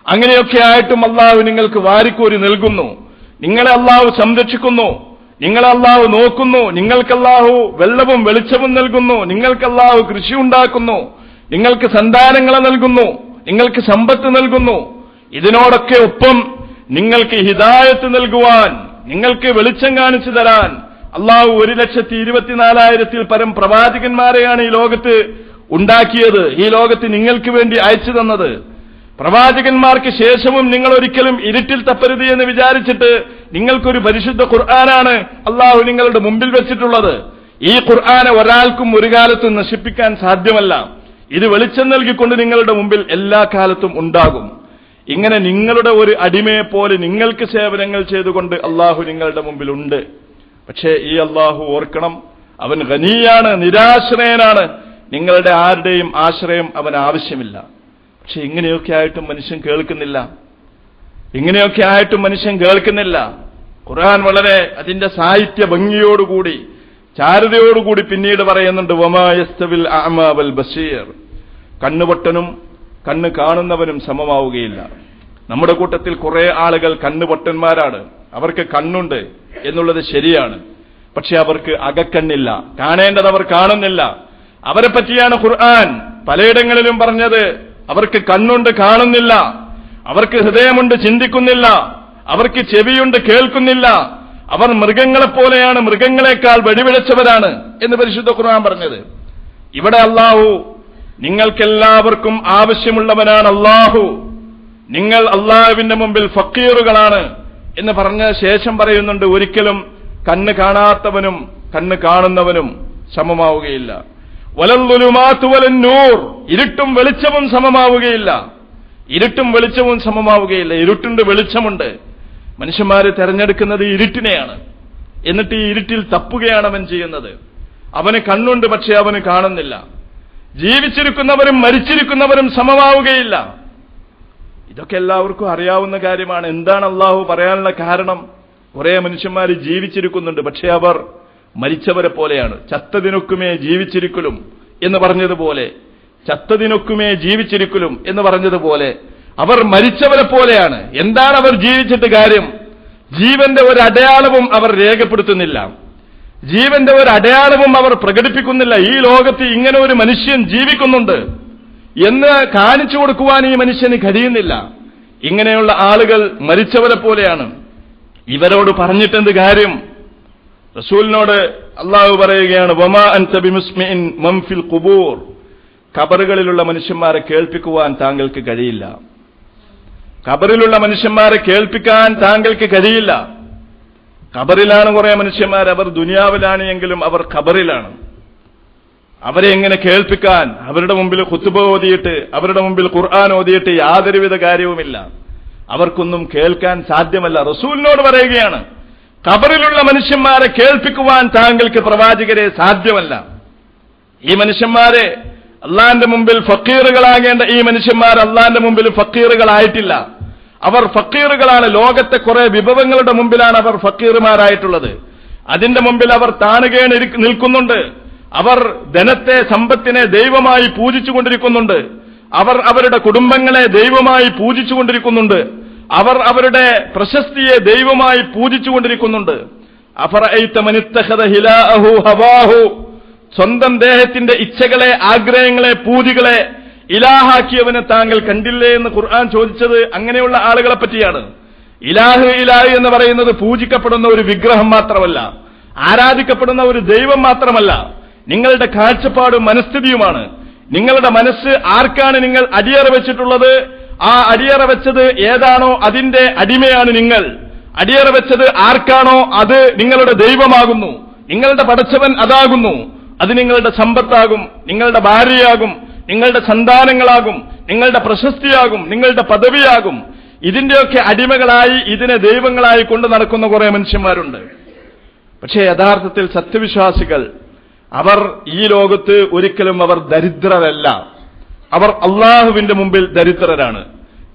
അങ്ങനെയൊക്കെ ആയിട്ടും അള്ളാഹു നിങ്ങൾക്ക് വാരിക്കോരി നൽകുന്നു. നിങ്ങളെ അള്ളാഹു സംരക്ഷിക്കുന്നു. നിങ്ങളെ അള്ളാഹു നോക്കുന്നു. നിങ്ങൾക്ക് അള്ളാഹു വെള്ളവും വെളിച്ചവും നൽകുന്നു. നിങ്ങൾക്ക് അള്ളാഹു കൃഷി ഉണ്ടാക്കുന്നു. നിങ്ങൾക്ക് സന്താനങ്ങളെ നൽകുന്നു. നിങ്ങൾക്ക് സമ്പത്ത് നൽകുന്നു. ഇതിനോടൊക്കെ ഒപ്പം നിങ്ങൾക്ക് ഹിദായത്ത് നൽകുവാൻ, നിങ്ങൾക്ക് വെളിച്ചം കാണിച്ചു തരാൻ അള്ളാഹു 1,24,000-ൽ പരം പ്രവാചകന്മാരെയാണ് ഈ ലോകത്ത് ഉണ്ടാക്കിയത്. ഈ ലോകത്ത് നിങ്ങൾക്ക് വേണ്ടി അയച്ചു തന്നത്. പ്രവാചകന്മാർക്ക് ശേഷവും നിങ്ങൾ ഒരിക്കലും ഇരുട്ടിൽ തപ്പരുത് എന്ന് വിചാരിച്ചിട്ട് നിങ്ങൾക്കൊരു പരിശുദ്ധ ഖുർആനാണ് അള്ളാഹു നിങ്ങളുടെ മുമ്പിൽ വെച്ചിട്ടുള്ളത്. ഈ ഖുർആനെ ഒരാൾക്കും ഒരു കാലത്തും നശിപ്പിക്കാൻ സാധ്യമല്ല. ഇത് വെളിച്ചം നൽകിക്കൊണ്ട് നിങ്ങളുടെ മുമ്പിൽ എല്ലാ കാലത്തും ഉണ്ടാകും. ഇങ്ങനെ നിങ്ങളുടെ ഒരു അടിമയെ പോലെ നിങ്ങൾക്ക് സേവനങ്ങൾ ചെയ്തുകൊണ്ട് അള്ളാഹു നിങ്ങളുടെ മുമ്പിലുണ്ട്. പക്ഷേ ഈ അള്ളാഹു ഓർക്കണം, അവൻ ഗനിയാണ്, നിരാശ്രയനാണ്. നിങ്ങളുടെ ആരുടെയും ആശ്രയം അവൻ ആവശ്യമില്ല. പക്ഷെ ഇങ്ങനെയൊക്കെ ആയിട്ടും മനുഷ്യൻ കേൾക്കുന്നില്ല. ഖുർആൻ വളരെ അതിന്റെ സാഹിത്യ ഭംഗിയോടുകൂടി ചാരുതയോടുകൂടി പിന്നീട് പറയുന്നുണ്ട്, വമാ യസ്തവിൽ അഅമാ വൽ ബസീർ, കണ്ണുപൊട്ടനും കണ്ണ് കാണുന്നവനും സമമാവുകയില്ല. നമ്മുടെ കൂട്ടത്തിൽ കുറെ ആളുകൾ കണ്ണുപൊട്ടന്മാരാണ്. അവർക്ക് കണ്ണുണ്ട് എന്നുള്ളത് ശരിയാണ്, പക്ഷെ അവർക്ക് അകക്കണ്ണില്ല. കാണേണ്ടത് അവർ കാണുന്നില്ല. അവരെ പറ്റിയാണ് ഖുർആൻ പലയിടങ്ങളിലും പറഞ്ഞത്. അവർക്ക് കണ്ണുണ്ട്, കാണുന്നില്ല. അവർക്ക് ഹൃദയമുണ്ട്, ചിന്തിക്കുന്നില്ല. അവർക്ക് ചെവിയുണ്ട്, കേൾക്കുന്നില്ല. അവർ മൃഗങ്ങളെപ്പോലെയാണ്, മൃഗങ്ങളെക്കാൾ വെടിവിഴച്ചവരാണ് എന്ന് പരിശുദ്ധ ഖുർആൻ പറഞ്ഞത്. ഇവിടെ അള്ളാഹു നിങ്ങൾക്കെല്ലാവർക്കും ആവശ്യമുള്ളവനാണ് അള്ളാഹു. നിങ്ങൾ അള്ളാഹുവിന്റെ മുമ്പിൽ ഫക്കീറുകളാണ് എന്ന് പറഞ്ഞ ശേഷം പറയുന്നുണ്ട്, ഒരിക്കലും കണ്ണ് കാണാത്തവനും കണ്ണ് കാണുന്നവനും സമമാവുകയില്ല. വലൽദുലുമാതു വലന്നൂർ, ഇരുട്ടും വെളിച്ചവും സമമാവുകയില്ല. ഇരുട്ടുണ്ട്, വെളിച്ചമുണ്ട്. മനുഷ്യന്മാര് തെരഞ്ഞെടുക്കുന്നത് ഇരുട്ടിനെയാണ്. എന്നിട്ട് ഈ ഇരുട്ടിൽ തപ്പുകയാണ് അവൻ ചെയ്യുന്നത്. അവന് കണ്ണുണ്ട്, പക്ഷെ അവന് കാണുന്നില്ല. ജീവിച്ചിരിക്കുന്നവരും മരിച്ചിരിക്കുന്നവരും സമമാവുകയില്ല. ഇതൊക്കെ എല്ലാവർക്കും അറിയാവുന്ന കാര്യമാണ്. എന്താണ് അള്ളാഹു പറയാനുള്ള കാരണം? കുറെ മനുഷ്യന്മാർ ജീവിച്ചിരിക്കുന്നുണ്ട്, പക്ഷെ അവർ മരിച്ചവരെ പോലെയാണ്. ചത്തതിനൊക്കുമേ ജീവിച്ചിരിക്കലും എന്ന് പറഞ്ഞതുപോലെ അവർ മരിച്ചവരെ പോലെയാണ്. എന്താണ് അവർ ജീവിച്ചിട്ട് കാര്യം? ജീവന്റെ ഒരു അടയാളവും അവർ രേഖപ്പെടുത്തുന്നില്ല. ജീവന്റെ ഒരു അടയാളവും അവർ പ്രകടിപ്പിക്കുന്നില്ല. ഈ ലോകത്ത് ഇങ്ങനെ ഒരു മനുഷ്യൻ ജീവിക്കുന്നുണ്ട് എന്ന് കാണിച്ചു കൊടുക്കുവാൻ ഈ മനുഷ്യന് കഴിയുന്നില്ല. ഇങ്ങനെയുള്ള ആളുകൾ മരിച്ചവരെ പോലെയാണ്. ഇവരോട് പറഞ്ഞിട്ടെന്ത് കാര്യം? റസൂലിനോട് അള്ളാഹു പറയുകയാണ്, വമാ അൻത ബിമുസ്മിഇൻ മൻ ഫിൽ ഖുബൂർ, ഖബറുകളിലുള്ള മനുഷ്യന്മാരെ കേൾപ്പിക്കുവാൻ താങ്കൾക്ക് കഴിയില്ല. ഖബറിലുള്ള മനുഷ്യന്മാരെ കേൾപ്പിക്കാൻ താങ്കൾക്ക് കഴിയില്ല. ഖബറിലാണ് കുറെ മനുഷ്യന്മാർ. അവർ ദുനിയാവിലാണ് എങ്കിലും അവർ ഖബറിലാണ്. അവരെ എങ്ങനെ കേൾപ്പിക്കാൻ? അവരുടെ മുമ്പിൽ ഖുത്ബ ഓതിയിട്ട്, അവരുടെ മുമ്പിൽ ഖുർആൻ ഓതിയിട്ട് യാതൊരുവിധ കാര്യവുമില്ല. അവർക്കൊന്നും കേൾക്കാൻ സാധ്യമല്ല. റസൂലിനോട് പറയുകയാണ്, ഖബറിലുള്ള മനുഷ്യന്മാരെ കേൾപ്പിക്കുവാൻ താങ്കൾക്ക് പ്രവാചകരെ സാധ്യമല്ല. ഈ മനുഷ്യന്മാരെ അള്ളാന്റെ മുമ്പിൽ ഫക്കീറുകളാകേണ്ട ഈ മനുഷ്യന്മാർ അള്ളാന്റെ മുമ്പിൽ ഫക്കീറുകളായിട്ടില്ല. അവർ ഫക്കീറുകളാണ്. ലോകത്തെ കുറെ വിഭവങ്ങളുടെ മുമ്പിലാണ് അവർ ഫക്കീറുമാരായിട്ടുള്ളത്. അതിന്റെ മുമ്പിൽ അവർ താണുകേണ് നിൽക്കുന്നുണ്ട്. അവർ ധനത്തെ, സമ്പത്തിനെ ദൈവമായി പൂജിച്ചുകൊണ്ടിരിക്കുന്നുണ്ട്. അവർ അവരുടെ കുടുംബങ്ങളെ ദൈവമായി പൂജിച്ചുകൊണ്ടിരിക്കുന്നുണ്ട്. അവർ അവരുടെ പ്രശസ്തിയെ ദൈവമായി പൂജിച്ചുകൊണ്ടിരിക്കുന്നുണ്ട്. അഫറഅയ്ത മൻ ഇത്തഖദ ഹിലാഅഹു ഹവാഹു, സ്വന്തം ദേഹത്തിന്റെ ഇച്ഛകളെ, ആഗ്രഹങ്ങളെ, പൂതികളെ ഇലാഹാക്കിയവനെ താങ്കൾ കണ്ടില്ലേ എന്ന് ഖുർആൻ ചോദിച്ചത് അങ്ങനെയുള്ള ആളുകളെ പറ്റിയാണ്. ഇലാഹ് എന്ന് പറയുന്നത് പൂജിക്കപ്പെടുന്ന ഒരു വിഗ്രഹം മാത്രമല്ല, ആരാധിക്കപ്പെടുന്ന ഒരു ദൈവം മാത്രമല്ല. നിങ്ങളുടെ കാഴ്ചപ്പാടും മനസ്ഥിതിയുമാണ്. നിങ്ങളുടെ മനസ്സ് ആർക്കാണ് നിങ്ങൾ അടിയറ വെച്ചിട്ടുള്ളത്? ആ അടിയറ വെച്ചത് ഏതാണോ അതിന്റെ അടിമയാണ് നിങ്ങൾ. അടിയറ വെച്ചത് ആർക്കാണോ അത് നിങ്ങളുടെ ദൈവമാകുന്നു. നിങ്ങളുടെ പടച്ചവൻ അതാകുന്നു. അത് നിങ്ങളുടെ സമ്പത്താകും, നിങ്ങളുടെ ഭാര്യയാകും, നിങ്ങളുടെ സന്താനങ്ങളാകും, നിങ്ങളുടെ പ്രശസ്തിയാകും, നിങ്ങളുടെ പദവിയാകും. ഇതിന്റെയൊക്കെ അടിമകളായി ഇതിനെ ദൈവങ്ങളായി കൊണ്ട് നടക്കുന്ന കുറെ മനുഷ്യന്മാരുണ്ട്. പക്ഷേ യഥാർത്ഥത്തിൽ സത്യവിശ്വാസികൾ അവർ ഈ ലോകത്ത് ഒരിക്കലും അവർ ദരിദ്രരല്ല. അവർ അള്ളാഹുവിന്റെ മുമ്പിൽ ദരിദ്രരാണ്.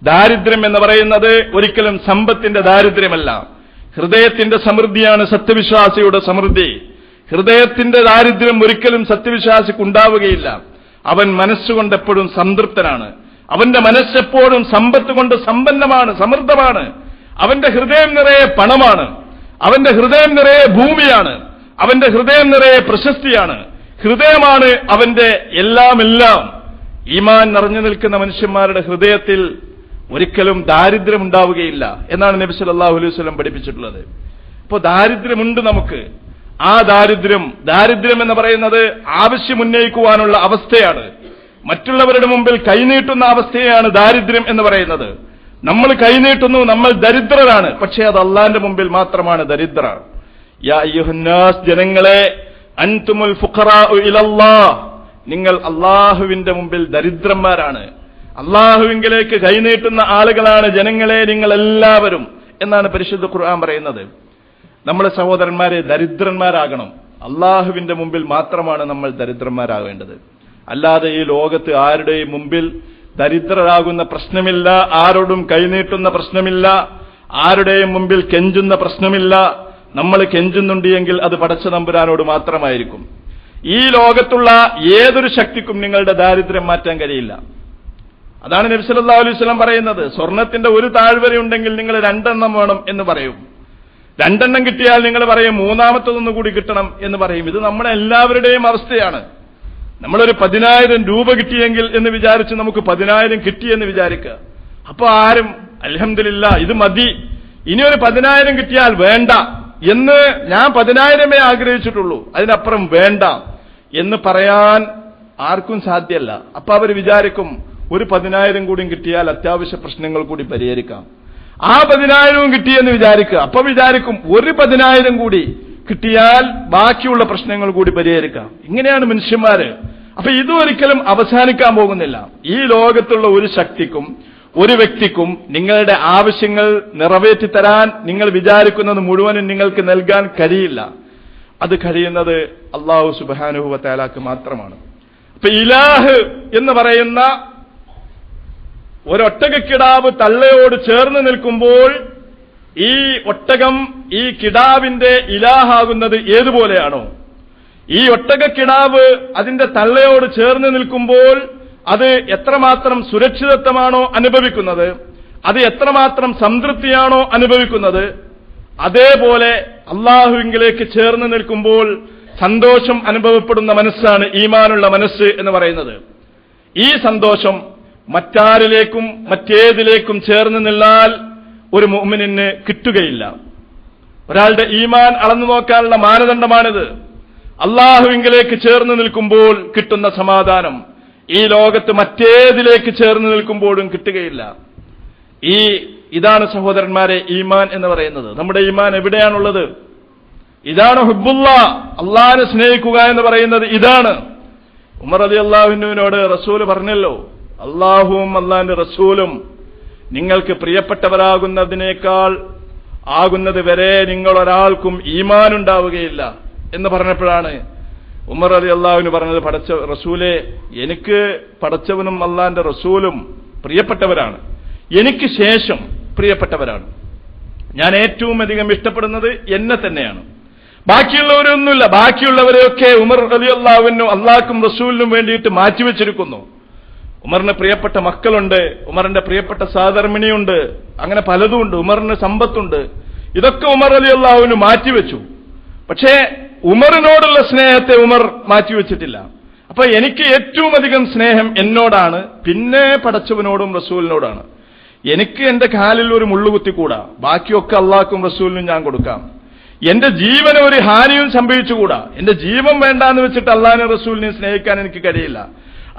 ദാരിദ്ര്യം എന്ന് പറയുന്നത് ഒരിക്കലും സമ്പത്തിന്റെ ദാരിദ്ര്യമല്ല. ഹൃദയത്തിന്റെ സമൃദ്ധിയാണ് സത്യവിശ്വാസിയുടെ സമൃദ്ധി. ഹൃദയത്തിന്റെ ദാരിദ്ര്യം ഒരിക്കലും സത്യവിശ്വാസിക്കുണ്ടാവുകയില്ല. അവൻ മനസ്സുകൊണ്ട് എപ്പോഴും സംതൃപ്തനാണ്. അവന്റെ മനസ്സെപ്പോഴും സമ്പത്ത് കൊണ്ട് സമ്പന്നമാണ്, സമൃദ്ധമാണ്. അവന്റെ ഹൃദയം നിറയെ പണമാണ്. അവന്റെ ഹൃദയം നിറയെ ഭൂമിയാണ്. അവന്റെ ഹൃദയം നിറയെ പ്രശസ്തിയാണ്. ഹൃദയമാണ് അവന്റെ എല്ലാം. ഈമാൻ നിറഞ്ഞു നിൽക്കുന്ന മനുഷ്യന്മാരുടെ ഹൃദയത്തിൽ ഒരിക്കലും ദാരിദ്ര്യം ഉണ്ടാവുകയില്ല എന്നാണ് നബി സല്ലല്ലാഹു അലൈഹി വസല്ലം പഠിപ്പിച്ചിട്ടുള്ളത്. അപ്പോൾ ദാരിദ്ര്യമുണ്ട് നമുക്ക്. ആ ദാരിദ്ര്യം എന്ന് പറയുന്നത് ആവശ്യം ഉന്നയിക്കുവാനുള്ള അവസ്ഥയാണ്. മറ്റുള്ളവരുടെ മുമ്പിൽ കൈനീട്ടുന്ന അവസ്ഥയാണ് ദാരിദ്ര്യം എന്ന് പറയുന്നത്. നമ്മൾ കൈനീട്ടുന്നു, നമ്മൾ ദരിദ്രരാണ്. പക്ഷേ അത് അള്ളാന്റെ മുമ്പിൽ മാത്രമാണ് ദരിദ്ര. യാ അയ്യുഹന്നാസ്, ജനങ്ങളെ, അൻതുമുൽ ഫുഖറാഉ ഇലല്ലാഹ്, നിങ്ങൾ അള്ളാഹുവിന്റെ മുമ്പിൽ ദരിദ്രന്മാരാണ്. അള്ളാഹുവിങ്കിലേക്ക് കൈനീട്ടുന്ന ആളുകളാണ് ജനങ്ങളെ നിങ്ങൾ എല്ലാവരും എന്നാണ് പരിശുദ്ധ ഖുർആൻ പറയുന്നത്. നമ്മുടെ സഹോദരന്മാരെ ദരിദ്രന്മാരാകണം. അള്ളാഹുവിന്റെ മുമ്പിൽ മാത്രമാണ് നമ്മൾ ദരിദ്രന്മാരാകേണ്ടത്. അല്ലാതെ ഈ ലോകത്ത് ആരുടെയും മുമ്പിൽ ദരിദ്രരാകുന്ന പ്രശ്നമില്ല, ആരോടും കൈനീട്ടുന്ന പ്രശ്നമില്ല, ആരുടെയും മുമ്പിൽ കെഞ്ചുന്ന പ്രശ്നമില്ല. നമ്മൾ കെഞ്ചുന്നുണ്ട് എങ്കിൽ അത് പടച്ച തമ്പുരാനോട് മാത്രമായിരിക്കും. ഈ ലോകത്തുള്ള ഏതൊരു ശക്തിക്കും നിങ്ങളുടെ ദാരിദ്ര്യം മാറ്റാൻ കഴിയില്ല. അതാണ് നബി സല്ലല്ലാഹു അലൈഹി വസല്ലം പറയുന്നത്. സ്വർണത്തിന്റെ ഒരു താഴ്വരയുണ്ടെങ്കിൽ നിങ്ങൾ 2 വേണം എന്ന് പറയും. 2 കിട്ടിയാൽ നിങ്ങൾ പറയും മൂന്നാമത്തതൊന്നു കൂടി കിട്ടണം എന്ന് പറയും. ഇത് നമ്മുടെ എല്ലാവരുടെയും അവസ്ഥയാണ്. നമ്മളൊരു 10,000 രൂപ കിട്ടിയെങ്കിൽ എന്ന് വിചാരിച്ച് നമുക്ക് 10,000 കിട്ടിയെന്ന് വിചാരിക്കുക. അപ്പൊ ആരും അൽഹംദുലില്ലാ ഇത് മതി, ഇനിയൊരു 10,000 കിട്ടിയാൽ വേണ്ട എന്ന്, ഞാൻ 10,000 ആഗ്രഹിച്ചിട്ടുള്ളൂ, അതിനപ്പുറം വേണ്ട എന്ന് പറയാൻ ആർക്കും സാധ്യമല്ല. അപ്പൊ അവർ വിചാരിക്കും ഒരു 10,000 കൂടി കിട്ടിയാൽ അത്യാവശ്യ പ്രശ്നങ്ങൾ കൂടി പരിഹരിക്കാം. ആ 10,000 കിട്ടിയെന്ന് വിചാരിക്കുക. അപ്പൊ വിചാരിക്കും ഒരു 10,000 കൂടി കിട്ടിയാൽ ബാക്കിയുള്ള പ്രശ്നങ്ങൾ കൂടി പരിഹരിക്കാം. ഇങ്ങനെയാണ് മനുഷ്യന്മാര്. അപ്പൊ ഇതൊരിക്കലും അവസാനിക്കാൻ പോകുന്നില്ല. ഈ ലോകത്തുള്ള ഒരു ശക്തിക്കും ഒരു വ്യക്തിക്കും നിങ്ങളുടെ ആവശ്യങ്ങൾ നിറവേറ്റിത്തരാൻ നിങ്ങൾ വിചാരിക്കുന്നത് മുഴുവനും നിങ്ങൾക്ക് നൽകാൻ കഴിയില്ല. അത് കഴിയുന്നത് അല്ലാഹു സുബ്ഹാനഹു വ തആലക്ക് മാത്രമാണ്. അപ്പൊ ഇലാഹ് എന്ന് പറയുന്ന ഒരൊട്ടകക്കിടാവ് തള്ളയോട് ചേർന്ന് നിൽക്കുമ്പോൾ ഈ ഒട്ടകം ഈ കിടാവിന്റെ ഇലാഹാകുന്നത് ഏതുപോലെയാണോ, ഈ ഒട്ടകക്കിടാവ് അതിന്റെ തള്ളയോട് ചേർന്ന് നിൽക്കുമ്പോൾ അത് എത്രമാത്രം സുരക്ഷിതത്വമാണോ അനുഭവിക്കുന്നത്, അത് എത്രമാത്രം സംതൃപ്തിയാണോ അനുഭവിക്കുന്നത്, അതേപോലെ അള്ളാഹുവിലേക്ക് ചേർന്ന് നിൽക്കുമ്പോൾ സന്തോഷം അനുഭവപ്പെടുന്ന മനസ്സാണ് ഈമാനുള്ള മനസ്സ് എന്ന് പറയുന്നത്. ഈ സന്തോഷം മറ്റാരിലേക്കും മറ്റേതിലേക്കും ചേർന്ന് നിന്നാൽ ഒരു മുഅ്മിനിന് കിട്ടുകയില്ല. ഒരാളുടെ ഈമാൻ അളന്നു നോക്കാനുള്ള മാനദണ്ഡമാണിത്. അള്ളാഹുവിലേക്ക് ചേർന്ന് നിൽക്കുമ്പോൾ കിട്ടുന്ന സമാധാനം ഈ ലോകത്ത് മറ്റേതിലേക്ക് ചേർന്ന് നിൽക്കുമ്പോഴും കിട്ടുകയില്ല. ഇതാണ് സഹോദരന്മാരെ ഈമാൻ എന്ന് പറയുന്നത്. നമ്മുടെ ഈമാൻ എവിടെയാണുള്ളത്? ഇതാണ് ഹുബ്ബുല്ലാ, അള്ളാഹിനെ സ്നേഹിക്കുക എന്ന് പറയുന്നത് ഇതാണ്. ഉമർ റളിയല്ലാഹുവിനോട് റസൂല് പറഞ്ഞല്ലോ, അല്ലാഹുവും അല്ലാഹുവിന്റെ റസൂലും നിങ്ങൾക്ക് പ്രിയപ്പെട്ടവരാകുന്നതിനേക്കാൾ ആകുന്നത് വരെ നിങ്ങൾ ഒരാൾക്കും ഈമാൻ ഉണ്ടാവുകയില്ല എന്ന് പറഞ്ഞപ്പോഴാണ് ഉമർ റളിയല്ലാഹുവിന് പറഞ്ഞത്, റസൂലേ, എനിക്ക് പടച്ചവനും അല്ലാഹുവിന്റെ റസൂലും പ്രിയപ്പെട്ടവരാണ്, എനിക്ക് ശേഷം പ്രിയപ്പെട്ടവരാണ്. ഞാൻ ഏറ്റവും അധികം ഇഷ്ടപ്പെടുന്നത് എന്നെ തന്നെയാണ്, ബാക്കിയുള്ളവരൊന്നുമില്ല. ബാക്കിയുള്ളവരെയൊക്കെ ഉമർ റളിയല്ലാഹുവിനും അല്ലാഹുക്കും റസൂലിനും വേണ്ടിയിട്ട് മാറ്റിവെച്ചിരിക്കുന്നു. ഉമറിന് പ്രിയപ്പെട്ട മക്കളുണ്ട്, ഉമറിന്റെ പ്രിയപ്പെട്ട സഹധർമ്മിണിയുണ്ട്, അങ്ങനെ പലതുമുണ്ട്, ഉമറിന് സമ്പത്തുണ്ട്. ഇതൊക്കെ ഉമർ റളിയല്ലാഹുവിന് മാറ്റിവെച്ചു. പക്ഷേ ഉമറിനോടുള്ള സ്നേഹത്തെ ഉമർ മാറ്റിവെച്ചിട്ടില്ല. അപ്പൊ എനിക്ക് ഏറ്റവും അധികം സ്നേഹം എന്നോടാണ്, പിന്നെ പടച്ചവനോടും റസൂലിനോടാണ്. എനിക്ക് എന്റെ കാലിൽ ഒരു മുള്ളുകുത്തിക്കൂടാ, ബാക്കിയൊക്കെ അള്ളാഹ്ക്കും റസൂലിനും ഞാൻ കൊടുക്കാം. എന്റെ ജീവന് ഒരു ഹാനിയും സംഭവിച്ചുകൂടാ. എന്റെ ജീവൻ വേണ്ട എന്ന് വെച്ചിട്ട് അള്ളാഹിനെ റസൂലിനെ സ്നേഹിക്കാൻ എനിക്ക് കഴിയില്ല.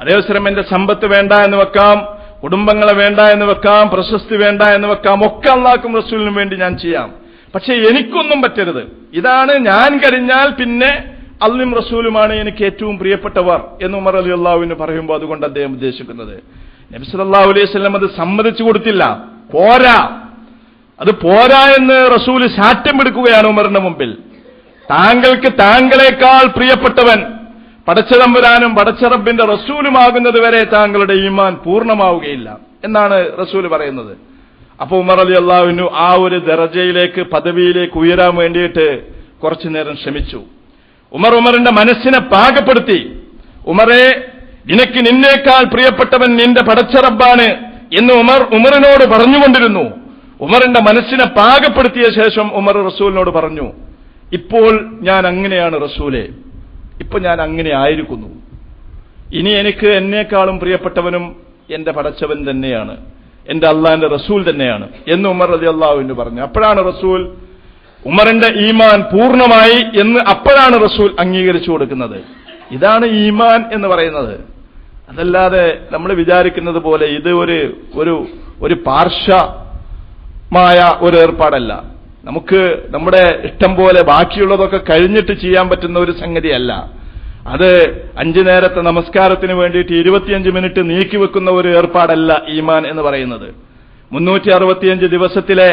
അതേവസരം എന്റെ സമ്പത്ത് വേണ്ട എന്ന് വെക്കാം, കുടുംബങ്ങളെ വേണ്ട എന്ന് വെക്കാം, പ്രശസ്തി വേണ്ട എന്ന് വെക്കാം, ഒക്കെ അള്ളാഹ്ക്കും റസൂലിനും വേണ്ടി ഞാൻ ചെയ്യാം. പക്ഷെ എനിക്കൊന്നും പറ്റരുത്. ഇതാണ് ഞാൻ കഴിഞ്ഞാൽ പിന്നെ അള്ളയും റസൂലുമാണ് എനിക്ക് ഏറ്റവും പ്രിയപ്പെട്ടവർ എന്ന് ഉമർ റളിയല്ലാഹുവിന് പറയുമ്പോൾ അതുകൊണ്ട് അദ്ദേഹം ഉദ്ദേശിക്കുന്നത്, നബി സല്ലല്ലാഹു അലൈഹി വസല്ലം അത് സമ്മതിച്ചു കൊടുത്തില്ല. പോരാ, അത് പോരാ എന്ന് റസൂല് ശാഠ്യം പിടിക്കുകയാണ് ഉമറിന്റെ മുമ്പിൽ. താങ്കൾക്ക് താങ്കളെക്കാൾ പ്രിയപ്പെട്ടവൻ പടച്ചതമ്പുരാനും പടച്ചറബിന്റെ റസൂലുമാകുന്നത് വരെ താങ്കളുടെ ഈമാൻ പൂർണ്ണമാവുകയില്ല എന്നാണ് റസൂല് പറയുന്നത്. അപ്പൊ ഉമർ റളിയല്ലാഹുവിനു ആ ഒരു ദറജയിലേക്ക്, പദവിയിലേക്ക് ഉയരാൻ വേണ്ടിയിട്ട് കുറച്ചു നേരം ശ്രമിച്ചു. ഉമറിന്റെ മനസ്സിനെ പാകപ്പെടുത്തി. ഉമറെ, നിനക്ക് നിന്നേക്കാൾ പ്രിയപ്പെട്ടവൻ നിന്റെ പടച്ചറബ്ബാണ് എന്ന് ഉമറിനോട് പറഞ്ഞുകൊണ്ടിരുന്നു. ഉമറിന്റെ മനസ്സിനെ പാകപ്പെടുത്തിയ ശേഷം ഉമർ റസൂലിനോട് പറഞ്ഞു, ഇപ്പോൾ ഞാൻ അങ്ങനെയാണ് റസൂലേ, ഇപ്പൊ ഞാൻ അങ്ങനെ ആയിരിക്കുന്നു. ഇനി എനിക്ക് എന്നേക്കാളും പ്രിയപ്പെട്ടവനും എന്റെ പടച്ചവൻ തന്നെയാണ്, എന്റെ അള്ളാഹിന്റെ റസൂൽ തന്നെയാണ് എന്ന് ഉമർ റളിയല്ലാഹു പറഞ്ഞു. അപ്പോഴാണ് റസൂൽ ഉമറിന്റെ ഈമാൻ പൂർണ്ണമായി എന്ന് അപ്പോഴാണ് റസൂൽ അംഗീകരിച്ചു കൊടുക്കുന്നത്. ഇതാണ് ഈമാൻ എന്ന് പറയുന്നത്. അതല്ലാതെ നമ്മൾ വിചാരിക്കുന്നത് പോലെ ഇത് ഒരു പാർശ്വമായ ഒരു ഏർപ്പാടല്ല. നമുക്ക് നമ്മുടെ ഇഷ്ടം പോലെ ബാക്കിയുള്ളതൊക്കെ കഴിഞ്ഞിട്ട് ചെയ്യാൻ പറ്റുന്ന ഒരു സംഗതിയല്ല. അത് 5 നേരത്തെ നമസ്കാരത്തിന് വേണ്ടിയിട്ട് 25 മിനിറ്റ് നീക്കിവെക്കുന്ന ഒരു ഏർപ്പാടല്ല ഈമാൻ എന്ന് പറയുന്നത്. 365 ദിവസത്തിലെ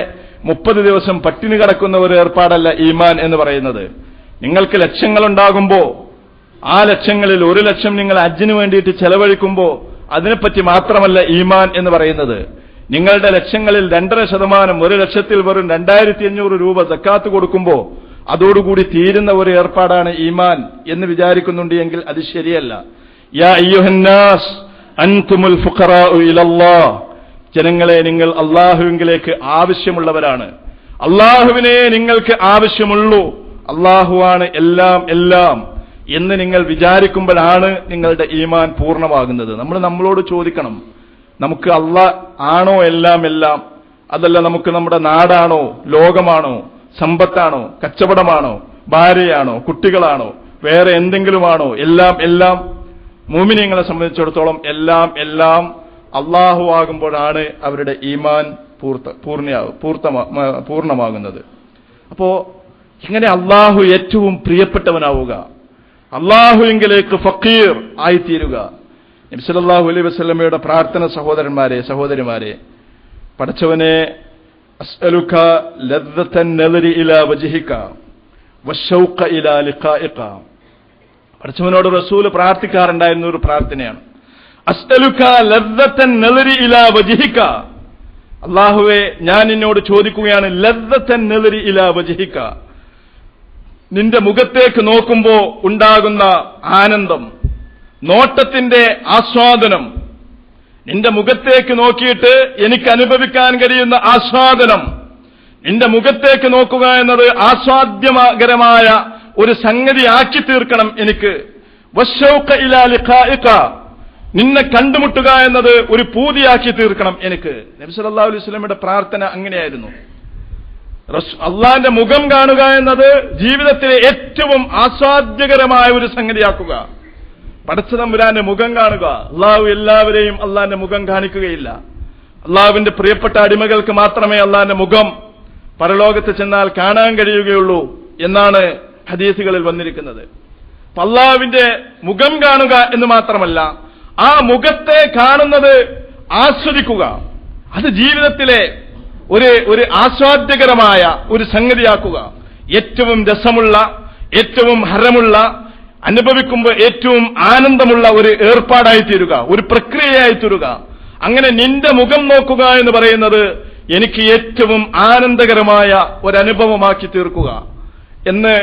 30 ദിവസം പട്ടിണി കിടക്കുന്ന ഒരു ഏർപ്പാടല്ല ഈമാൻ എന്ന് പറയുന്നത്. നിങ്ങൾക്ക് ലക്ഷ്യങ്ങളുണ്ടാകുമ്പോൾ ആ ലക്ഷ്യങ്ങളിൽ 1 ലക്ഷം നിങ്ങൾ ഹജ്ജിന് വേണ്ടിയിട്ട് ചെലവഴിക്കുമ്പോൾ അതിനെപ്പറ്റി മാത്രമല്ല ഈമാൻ എന്ന് പറയുന്നത്. നിങ്ങളുടെ ലക്ഷ്യങ്ങളിൽ 2.5%, 1 ലക്ഷത്തിൽ വെറും 2500 രൂപ സക്കാത്ത് കൊടുക്കുമ്പോൾ അതോടുകൂടി തീരുന്ന ഒരു ഏർപ്പാടാണ് ഈമാൻ എന്ന് വിചാരിക്കുന്നുണ്ട് എങ്കിൽ അത് ശരിയല്ല. യാ അയ്യുഹന്നാസ് അൻതുമുൽ ഫുഖറാഉ ഇലല്ലാഹ്, ജനങ്ങളെ, നിങ്ങൾ അള്ളാഹുവിലേക്ക് ആവശ്യമുള്ളവരാണ്. അള്ളാഹുവിനെ നിങ്ങൾക്ക് ആവശ്യമുള്ളൂ. അള്ളാഹുവാണ് എല്ലാം എല്ലാം എന്ന് നിങ്ങൾ വിചാരിക്കുമ്പോഴാണ് നിങ്ങളുടെ ഈമാൻ പൂർണ്ണമാകുന്നത്. നമ്മളോട് ചോദിക്കണം, നമുക്ക് അള്ളാഹ് ആണോ എല്ലാം എല്ലാം? അതല്ല നമുക്ക് നമ്മുടെ നാടാണോ, ലോകമാണോ, സമ്പത്താണോ, കച്ചവടമാണോ, ഭാര്യയാണോ, കുട്ടികളാണോ, വേറെ എന്തെങ്കിലുമാണോ എല്ലാം എല്ലാം? മുഅ്മിനീങ്ങളെ സംബന്ധിച്ചിടത്തോളം എല്ലാം എല്ലാം അള്ളാഹു ആകുമ്പോഴാണ് അവരുടെ ഈമാൻ പൂർണ്ണമാകുന്നത്. അപ്പോ ഇങ്ങനെ അള്ളാഹു ഏറ്റവും പ്രിയപ്പെട്ടവനാവുക, അള്ളാഹുവിലേക്ക് ഫഖീർ ആയിത്തീരുക. നബി സല്ലല്ലാഹു അലൈഹി വസല്ലമയുടെ പ്രാർത്ഥന, സഹോദരിമാരെ, പടച്ചവനെ, അസ്അലുക ലദ്ദത്തൻ നദരി ഇലാ വജ്ഹിക വശൗഖ ഇലാ ലിഖാഇക. പടച്ചവനോട് റസൂൽ പ്രാർത്ഥിക്കാറുണ്ടായിരുന്ന ഒരു പ്രാർത്ഥനയാണ് അസ്അലുക ലദ്ദത്തൻ നദരി ഇലാ വജ്ഹിക. അല്ലാഹുവേ, ഞാൻ നിന്നോട് ചോദിക്കുകയാണ്, ലദ്ദത്തൻ നദരി ഇലാ വജ്ഹിക, നിന്റെ മുഖത്തേക്ക് നോക്കുമ്പോ ഉണ്ടാകുന്ന ആനന്ദം, നോട്ടത്തിന്റെ ആസ്വാദനം, നിന്റെ മുഖത്തേക്ക് നോക്കിയിട്ട് എനിക്ക് അനുഭവിക്കാൻ കഴിയുന്ന ആസ്വാദനം, നിന്റെ മുഖത്തേക്ക് നോക്കുക എന്നത് ആസ്വാദ്യകരമായ ഒരു സംഗതി ആക്കി തീർക്കണം എനിക്ക്. വശൗഖ ഇലാ ലിഖാഇക, നിന്നെ കണ്ടുമുട്ടുക എന്നത് ഒരു പൂതിയാക്കി തീർക്കണം എനിക്ക്. നബി സല്ലല്ലാഹു അലൈഹി വസല്ലമയുടെ പ്രാർത്ഥന അങ്ങനെയായിരുന്നു. അള്ളാന്റെ മുഖം കാണുക എന്നത് ജീവിതത്തിലെ ഏറ്റവും ആസ്വാദ്യകരമായ ഒരു സംഗതിയാക്കുക. പടച്ചതമ്പുരാന്റെ മുഖം കാണുക. അള്ളാഹു എല്ലാവരെയും അള്ളാന്റെ മുഖം കാണിക്കുകയില്ല. അള്ളാഹുവിന്റെ പ്രിയപ്പെട്ട അടിമകൾക്ക് മാത്രമേ അള്ളാന്റെ മുഖം പരലോകത്ത് ചെന്നാൽ കാണാൻ കഴിയുകയുള്ളൂ എന്നാണ് ഹദീസുകളിൽ വന്നിരിക്കുന്നത്. അല്ലാഹുവിന്റെ മുഖം കാണുക എന്ന് മാത്രമല്ല, ആ മുഖത്തെ കാണുന്നത് ആസ്വദിക്കുക, അത് ജീവിതത്തിലെ ഒരു ആസ്വാദ്യകരമായ ഒരു സംഗതിയാക്കുക. ഏറ്റവും രസമുള്ള, ഏറ്റവും ഹരമുള്ള, അനുഭവിക്കുമ്പോൾ ഏറ്റവും ആനന്ദമുള്ള ഒരു ഏർപ്പാടായി തീരുക, ഒരു പ്രക്രിയയായി തീരുക. അങ്ങനെ നിന്റെ മുഖം നോക്കുക എന്ന് പറയുന്നത് എനിക്ക് ഏറ്റവും ആനന്ദകരമായ ഒരനുഭവമാക്കി തീർക്കുക എന്ന്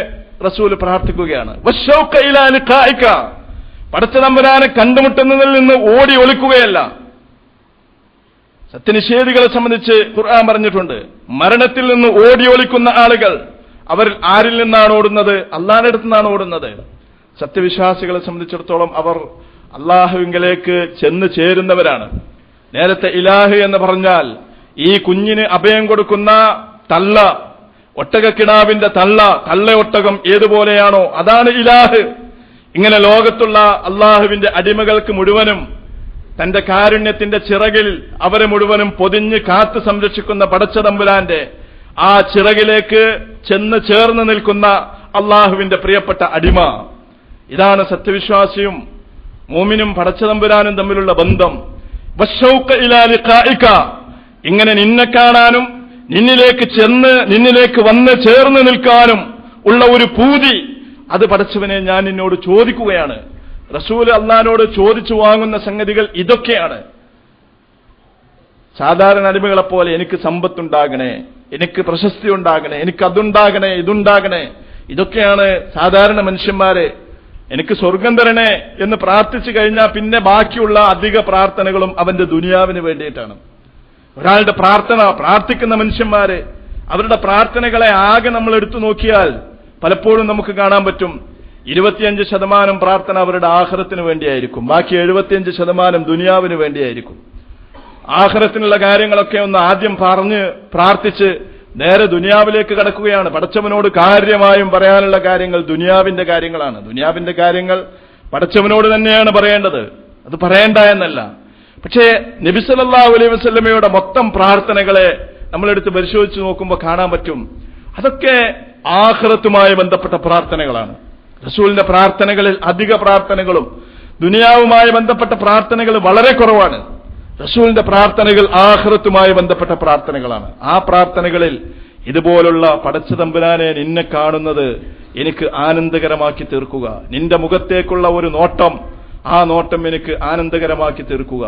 റസൂൽ പ്രാർത്ഥിക്കുകയാണ്. പടച്ചതമ്പുരാനെ കണ്ടുമുട്ടുന്നതിൽ നിന്ന് ഓടി ഒളിക്കുകയല്ല. സത്യനിഷേധികളെ സംബന്ധിച്ച് ഖുർആൻ പറഞ്ഞിട്ടുണ്ട്, മരണത്തിൽ നിന്ന് ഓടി ഒളിക്കുന്ന ആളുകൾ അവർ ആരിൽ നിന്നാണ് ഓടുന്നത്? അള്ളാഹുവിന്റെ അടുത്ത് നിന്നാണ് ഓടുന്നത്. സത്യവിശ്വാസികളെ സംബന്ധിച്ചിടത്തോളം അവർ അള്ളാഹുവിങ്കലേക്ക് ചെന്ന് ചേരുന്നവരാണ്. നേരത്തെ ഇലാഹ് എന്ന് പറഞ്ഞാൽ ഈ കുഞ്ഞിന് അഭയം കൊടുക്കുന്ന തള്ള, ഒട്ടകക്കിടാവിന്റെ തള്ളയൊട്ടകം ഏതുപോലെയാണോ അതാണ് ഇലാഹ്. ഇങ്ങനെ ലോകത്തുള്ള അള്ളാഹുവിന്റെ അടിമകൾക്ക് മുഴുവനും തന്റെ കാരുണ്യത്തിന്റെ ചിറകിൽ അവരെ മുഴുവനും പൊതിഞ്ഞ് കാത്തു സംരക്ഷിക്കുന്ന പടച്ചതമ്പുരാന്റെ ആ ചിറകിലേക്ക് ചെന്ന് ചേർന്ന് നിൽക്കുന്ന അള്ളാഹുവിന്റെ പ്രിയപ്പെട്ട അടിമ. ഇതാണ് സത്യവിശ്വാസിയും മൂമിനും പടച്ചതമ്പുരാനും തമ്മിലുള്ള ബന്ധം. വശൗഖ ഇലാ ലിഖാഇക, ഇങ്ങനെ നിന്നെ കാണാനും നിന്നിലേക്ക് വന്ന് ചേർന്ന് നിൽക്കാനും ഉള്ള ഒരു പൂതി, അത് പടച്ചവനെ ഞാൻ നിന്നോട് ചോദിക്കുകയാണ്. റസൂൽ അള്ളാഹിനോട് ചോദിച്ചു വാങ്ങുന്ന സംഗതികൾ ഇതൊക്കെയാണ്. സാധാരണ അടിമകളെപ്പോലെ എനിക്ക് സമ്പത്തുണ്ടാകണേ, എനിക്ക് പ്രശസ്തി ഉണ്ടാകണേ, എനിക്ക് അതുണ്ടാകണേ, ഇതുണ്ടാകണേ, ഇതൊക്കെയാണ് സാധാരണ മനുഷ്യന്മാരെ. എനിക്ക് സ്വർഗം തരണേ എന്ന് പ്രാർത്ഥിച്ചു കഴിഞ്ഞാൽ പിന്നെ ബാക്കിയുള്ള അധിക പ്രാർത്ഥനകളും അവന്റെ ദുനിയാവിന് വേണ്ടിയിട്ടാണ്. ഒരാളുടെ പ്രാർത്ഥിക്കുന്ന മനുഷ്യന്മാര് അവരുടെ പ്രാർത്ഥനകളെ ആകെ നമ്മൾ എടുത്തു നോക്കിയാൽ പലപ്പോഴും നമുക്ക് കാണാൻ പറ്റും 25% പ്രാർത്ഥന അവരുടെ ആഖിറത്തിന് വേണ്ടിയായിരിക്കും, ബാക്കി 75% ദുനിയാവിന് വേണ്ടിയായിരിക്കും. ആഖിറത്തിനുള്ള കാര്യങ്ങളൊക്കെ ഒന്ന് ആദ്യം പറഞ്ഞ് പ്രാർത്ഥിച്ച് നേരെ ദുനിയാവിലേക്ക് കടക്കുകയാണ്. പടച്ചവനോട് കാര്യമായും പറയാനുള്ള കാര്യങ്ങൾ ദുനിയാവിന്റെ കാര്യങ്ങളാണ്. ദുനിയാവിന്റെ കാര്യങ്ങൾ പടച്ചവനോട് തന്നെയാണ് പറയേണ്ടത്, അത് പറയേണ്ട എന്നല്ല. പക്ഷേ നബി സല്ലല്ലാഹു അലൈഹി വസല്ലമയുടെ മൊത്തം പ്രാർത്ഥനകളെ നമ്മളെടുത്ത് പരിശോധിച്ച് നോക്കുമ്പോൾ കാണാൻ പറ്റും അതൊക്കെ ആഖിറത്തുമായി ബന്ധപ്പെട്ട പ്രാർത്ഥനകളാണ്. റസൂലിന്റെ പ്രാർത്ഥനകളിൽ അധിക പ്രാർത്ഥനകളും ദുനിയാവുമായി ബന്ധപ്പെട്ട പ്രാർത്ഥനകൾ വളരെ കുറവാണ്. റസൂലിന്റെ പ്രാർത്ഥനകൾ ആഖിറത്തുമായി ബന്ധപ്പെട്ട പ്രാർത്ഥനകളാണ്. ആ പ്രാർത്ഥനകളിൽ ഇതുപോലുള്ള പടച്ചതമ്പുരാനെ നിന്നെ കാണുന്നത് എനിക്ക് ആനന്ദകരമാക്കി തീർക്കുക, നിന്റെ മുഖത്തേക്കുള്ള ഒരു നോട്ടം, ആ നോട്ടം എനിക്ക് ആനന്ദകരമാക്കി തീർക്കുക,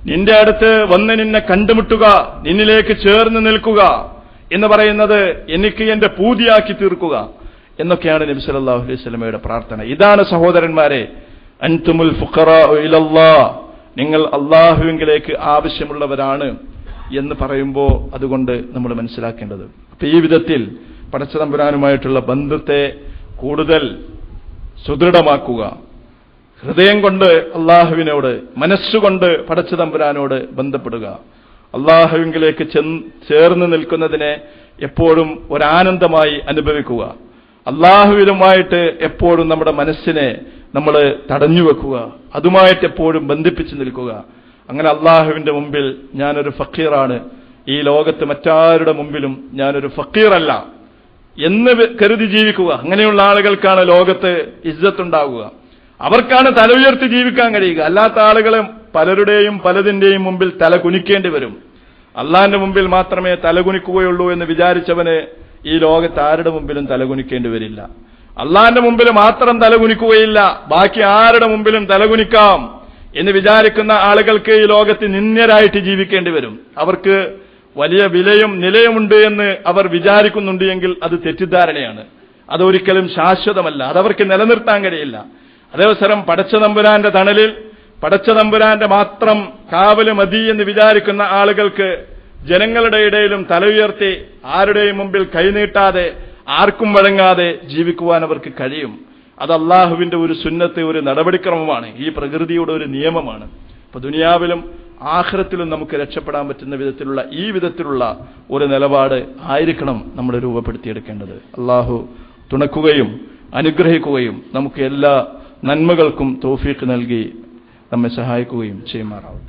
നിന്റെ അടുത്ത് വന്ന് നിന്നെ കണ്ടുമുട്ടുക, നിന്നിലേക്ക് ചേർന്ന് നിൽക്കുക എന്ന് പറയുന്നത് എനിക്ക് എന്റെ പൂതിയാക്കി തീർക്കുക എന്നൊക്കെയാണ് നബി സല്ലല്ലാഹു അലൈഹി വസല്ലമയുടെ പ്രാർത്ഥന. ഇതാണ് സഹോദരന്മാരെ അൻതുമുൽ ഫുഖറാഉ ഇലല്ലാഹ്, നിങ്ങൾ അള്ളാഹുവിലേക്ക് ആവശ്യമുള്ളവരാണ് എന്ന് പറയുമ്പോൾ അതുകൊണ്ട് നമ്മൾ മനസ്സിലാക്കേണ്ടത്. അപ്പൊ ഈ വിധത്തിൽ പടച്ചതമ്പുരാനുമായിട്ടുള്ള ബന്ധത്തെ കൂടുതൽ സുദൃഢമാക്കുക, ഹൃദയം കൊണ്ട് അള്ളാഹുവിനോട്, മനസ്സുകൊണ്ട് പടച്ചതമ്പുരാനോട് ബന്ധപ്പെടുക, അള്ളാഹുവിലേക്ക് ചേർന്ന് നിൽക്കുന്നതിനെ എപ്പോഴും ഒരാനന്ദമായി അനുഭവിക്കുക, അള്ളാഹുവിനുമായിട്ട് എപ്പോഴും നമ്മുടെ മനസ്സിനെ നമ്മൾ തടഞ്ഞുവെക്കുക, അതുമായിട്ട് എപ്പോഴും ബന്ധിപ്പിച്ചു നിൽക്കുക. അങ്ങനെ അള്ളാഹുവിന്റെ മുമ്പിൽ ഞാനൊരു ഫക്കീറാണ്, ഈ ലോകത്ത് മറ്റാരുടെ മുമ്പിലും ഞാനൊരു ഫക്കീറല്ല എന്ന് കരുതി ജീവിക്കുക. അങ്ങനെയുള്ള ആളുകൾക്കാണ് ലോകത്ത് ഇസ്സത്തുണ്ടാകുക, അവർക്കാണ് തല ഉയർത്തി ജീവിക്കാൻ കഴിയുക. അല്ലാത്ത ആളുകളെ പലരുടെയും പലതിന്റെയും മുമ്പിൽ തല കുനിക്കേണ്ടി വരും. അള്ളാഹിന്റെ മുമ്പിൽ മാത്രമേ തലകുനിക്കുകയുള്ളൂ എന്ന് വിചാരിച്ചവന് ഈ ലോകത്ത് ആരുടെ മുമ്പിലും തലകുനിക്കേണ്ടി വരില്ല. അള്ളാഹിന്റെ മുമ്പിൽ മാത്രം തലകുനിക്കുകയില്ല, ബാക്കി ആരുടെ മുമ്പിലും തലകുനിക്കാം എന്ന് വിചാരിക്കുന്ന ആളുകൾക്ക് ഈ ലോകത്ത് നിന്ദ്യരായിട്ട് ജീവിക്കേണ്ടി വരും. അവർക്ക് വലിയ വിലയും നിലയുമുണ്ട് എന്ന് അവർ വിചാരിക്കുന്നുണ്ട് എങ്കിൽ അത് തെറ്റിദ്ധാരണയാണ്. അതൊരിക്കലും ശാശ്വതമല്ല, അതവർക്ക് നിലനിർത്താൻ കഴിയില്ല. അതേവസരം പടച്ചതമ്പുരാന്റെ തണലിൽ പടച്ചതമ്പുരാന്റെ മാത്രം കാവല് മതി എന്ന് വിചാരിക്കുന്ന ആളുകൾക്ക് ജനങ്ങളുടെ ഇടയിലും തല ഉയർത്തി ആരുടെയും മുമ്പിൽ കൈനീട്ടാതെ ആർക്കും വഴങ്ങാതെ ജീവിക്കുവാൻ അവർക്ക് കഴിയും. അത് അള്ളാഹുവിന്റെ ഒരു സുന്നത്ത്, ഒരു നടപടിക്രമമാണ്, ഈ പ്രകൃതിയുടെ ഒരു നിയമമാണ്. അപ്പൊ ദുനിയാവിലും ആഖിറത്തിലും നമുക്ക് രക്ഷപ്പെടാൻ പറ്റുന്ന വിധത്തിലുള്ള ഈ വിധത്തിലുള്ള ഒരു നിലപാട് ആയിരിക്കണം നമ്മൾ രൂപപ്പെടുത്തിയെടുക്കേണ്ടത്. അള്ളാഹു തുണക്കുകയും അനുഗ്രഹിക്കുകയും നമുക്ക് എല്ലാ നന്മകൾക്കും തൗഫീഖ് നൽകി നമ്മെ സഹായിക്കുകയും ചെയ്യുമാറാവും.